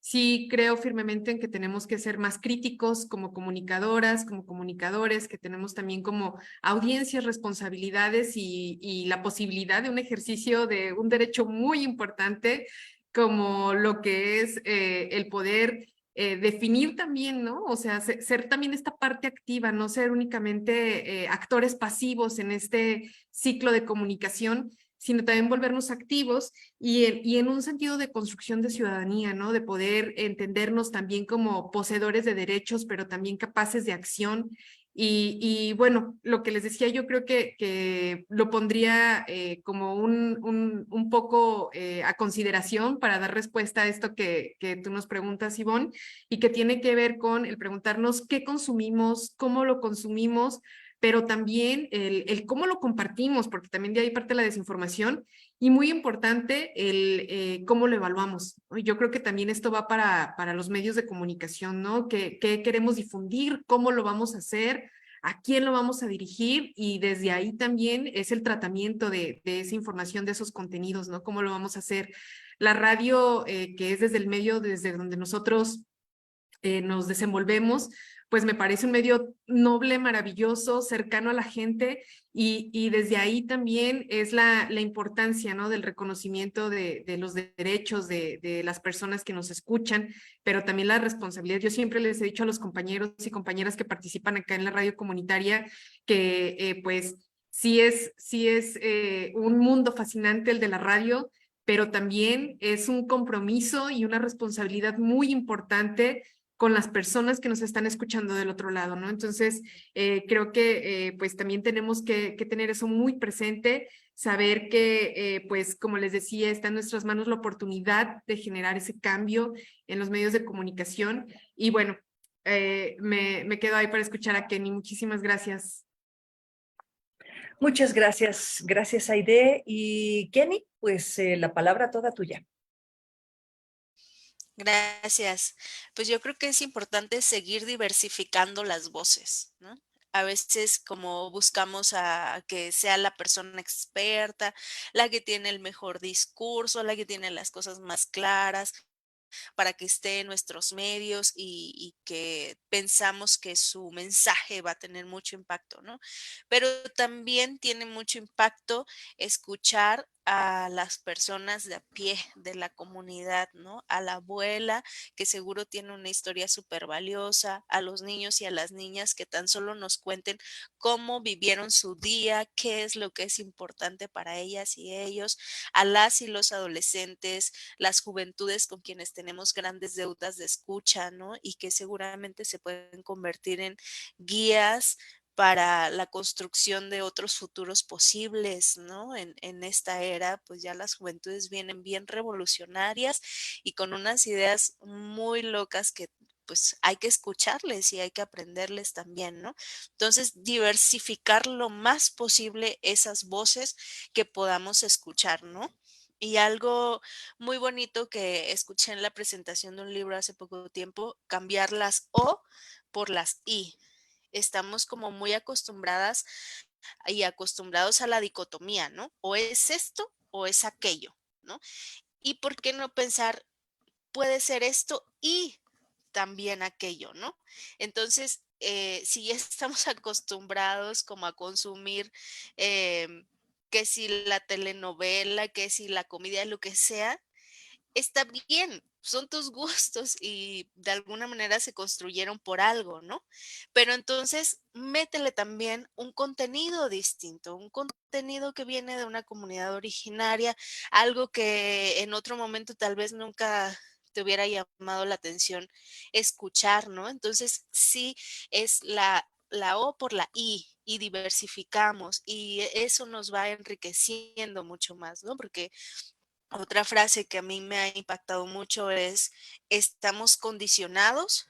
S4: sí creo firmemente en que tenemos que ser más críticos como comunicadoras, como comunicadores, que tenemos también como audiencias, responsabilidades y la posibilidad de un ejercicio de un derecho muy importante como lo que es el poder definir también, ¿no? O sea, ser también esta parte activa, no ser únicamente actores pasivos en este ciclo de comunicación, sino también volvernos activos y en un sentido de construcción de ciudadanía, ¿no? De poder entendernos también como poseedores de derechos, pero también capaces de acción. Y bueno, lo que les decía, yo creo que lo pondría como un poco a consideración para dar respuesta a esto que tú nos preguntas, Ivonne, y que tiene que ver con el preguntarnos qué consumimos, cómo lo consumimos, pero también el cómo lo compartimos, porque también de ahí parte la desinformación, y muy importante el cómo lo evaluamos. Yo creo que también esto va para los medios de comunicación, ¿no? ¿Qué queremos difundir? ¿Cómo lo vamos a hacer? ¿A quién lo vamos a dirigir? Y desde ahí también es el tratamiento de esa información, de esos contenidos, ¿no? ¿Cómo lo vamos a hacer? La radio, que es desde el medio, desde donde nosotros nos desenvolvemos, pues me parece un medio noble, maravilloso, cercano a la gente, y desde ahí también es la importancia, ¿no? Del reconocimiento de los derechos de las personas que nos escuchan, pero también la responsabilidad. Yo siempre les he dicho a los compañeros y compañeras que participan acá en la radio comunitaria que pues sí es un mundo fascinante el de la radio, pero también es un compromiso y una responsabilidad muy importante con las personas que nos están escuchando del otro lado, ¿no? Entonces, creo que pues también tenemos que tener eso muy presente, saber que, pues como les decía, está en nuestras manos la oportunidad de generar ese cambio en los medios de comunicación. Y bueno, me quedo ahí para escuchar a Kenny. Muchísimas gracias.
S1: Muchas gracias. Gracias, Aide. Y Kenny, pues la palabra toda tuya.
S5: Gracias. Pues yo creo que es importante seguir diversificando las voces, ¿no? A veces como buscamos a que sea la persona experta, la que tiene el mejor discurso, la que tiene las cosas más claras, para que esté en nuestros medios y que pensamos que su mensaje va a tener mucho impacto, ¿no? Pero también tiene mucho impacto escuchar a las personas de a pie de la comunidad, ¿no? A la abuela, que seguro tiene una historia súper valiosa, a los niños y a las niñas que tan solo nos cuenten cómo vivieron su día, qué es lo que es importante para ellas y ellos, a las y los adolescentes, las juventudes con quienes tenemos grandes deudas de escucha, ¿no? Y que seguramente se pueden convertir en guías para la construcción de otros futuros posibles, ¿no? En esta era, pues ya las juventudes vienen bien revolucionarias y con unas ideas muy locas que pues hay que escucharles y hay que aprenderles también, ¿no? Entonces, diversificar lo más posible esas voces que podamos escuchar, ¿no? Y algo muy bonito que escuché en la presentación de un libro hace poco tiempo, cambiar las O por las I. Estamos como muy acostumbradas y acostumbrados a la dicotomía, ¿no? O es esto o es aquello, ¿no? ¿Y por qué no pensar, puede ser esto y también aquello, ¿no? Entonces, si ya estamos acostumbrados como a consumir que si la telenovela, que si la comida, lo que sea, está bien, son tus gustos y de alguna manera se construyeron por algo, ¿no? Pero entonces métele también un contenido distinto, un contenido que viene de una comunidad originaria, algo que en otro momento tal vez nunca te hubiera llamado la atención escuchar, ¿no? Entonces sí es la O por la I y diversificamos y eso nos va enriqueciendo mucho más, ¿no? Porque otra frase que a mí me ha impactado mucho es, estamos condicionados,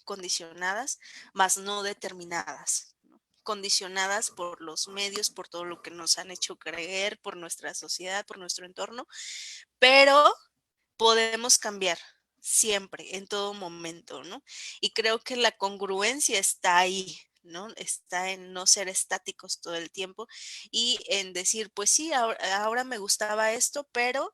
S5: condicionadas, mas no determinadas, ¿no? Condicionadas por los medios, por todo lo que nos han hecho creer, por nuestra sociedad, por nuestro entorno, pero podemos cambiar siempre, en todo momento, ¿no? Y creo que la congruencia está ahí, ¿no? Está en no ser estáticos todo el tiempo y en decir, pues sí, ahora me gustaba esto, pero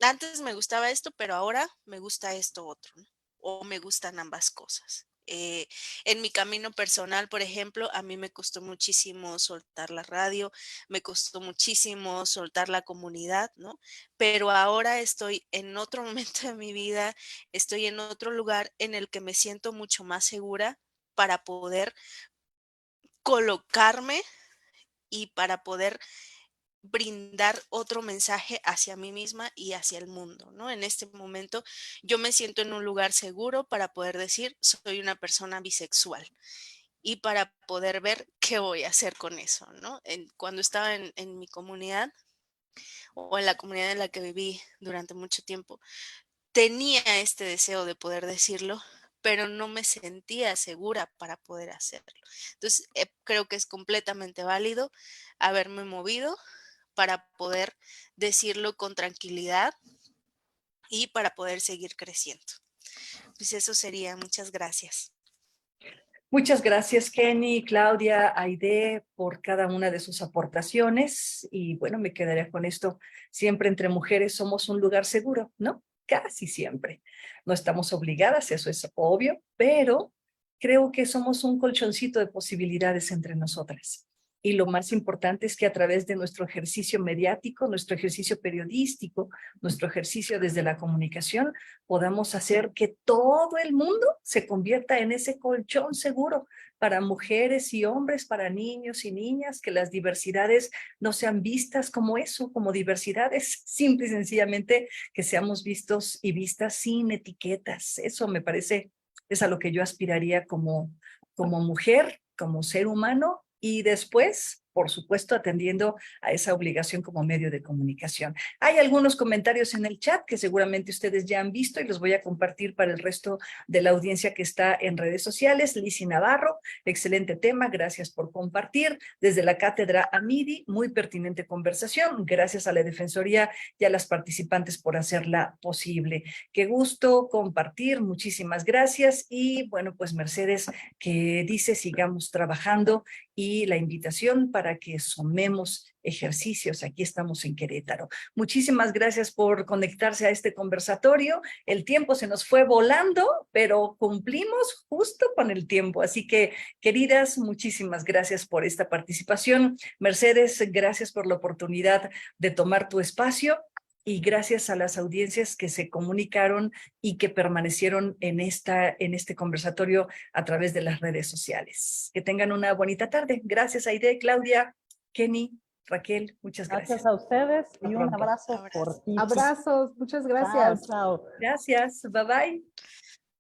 S5: antes me gustaba esto, pero ahora me gusta esto otro, ¿no? O me gustan ambas cosas. En mi camino personal, por ejemplo, a mí me costó muchísimo soltar la radio, me costó muchísimo soltar la comunidad, ¿no? Pero ahora estoy en otro momento de mi vida, estoy en otro lugar en el que me siento mucho más segura para poder colocarme y para poder brindar otro mensaje hacia mí misma y hacia el mundo, ¿no? En este momento yo me siento en un lugar seguro para poder decir, soy una persona bisexual y para poder ver qué voy a hacer con eso, ¿no? Cuando estaba en mi comunidad o en la comunidad en la que viví durante mucho tiempo, tenía este deseo de poder decirlo, pero no me sentía segura para poder hacerlo. Entonces, creo que es completamente válido haberme movido para poder decirlo con tranquilidad y para poder seguir creciendo. Pues eso sería. Muchas gracias.
S1: Muchas gracias, Kenny, Claudia, Aide, por cada una de sus aportaciones. Y bueno, me quedaría con esto. Siempre entre mujeres somos un lugar seguro, ¿no? Casi siempre. No estamos obligadas, eso es obvio, pero creo que somos un colchoncito de posibilidades entre nosotras. Y lo más importante es que a través de nuestro ejercicio mediático, nuestro ejercicio periodístico, nuestro ejercicio desde la comunicación, podamos hacer que todo el mundo se convierta en ese colchón seguro para mujeres y hombres, para niños y niñas, que las diversidades no sean vistas como eso, como diversidades, simple y sencillamente que seamos vistos y vistas sin etiquetas. Eso me parece, es a lo que yo aspiraría como mujer, como ser humano, y después por supuesto, atendiendo a esa obligación como medio de comunicación. Hay algunos comentarios en el chat que seguramente ustedes ya han visto y los voy a compartir para el resto de la audiencia que está en redes sociales. Lizzy Navarro, excelente tema, gracias por compartir. Desde la cátedra Amidi, muy pertinente conversación. Gracias a la Defensoría y a las participantes por hacerla posible. Qué gusto compartir, muchísimas gracias. Y bueno, pues Mercedes, que dice sigamos trabajando, y la invitación para que sumemos ejercicios. Aquí estamos en Querétaro. Muchísimas gracias por conectarse a este conversatorio. El tiempo se nos fue volando, pero cumplimos justo con el tiempo. Así que, queridas, muchísimas gracias por esta participación. Mercedes, gracias por la oportunidad de tomar tu espacio. Y gracias a las audiencias que se comunicaron y que permanecieron en este conversatorio a través de las redes sociales. Que tengan una bonita tarde. Gracias, Aide, Claudia, Kenny, Raquel, muchas gracias.
S6: Gracias a ustedes y un
S5: Pronto.
S6: abrazo
S5: Abrazo.
S6: fortísimo.
S3: Abrazos, muchas gracias.
S6: Chao, chao.
S1: Gracias, bye bye.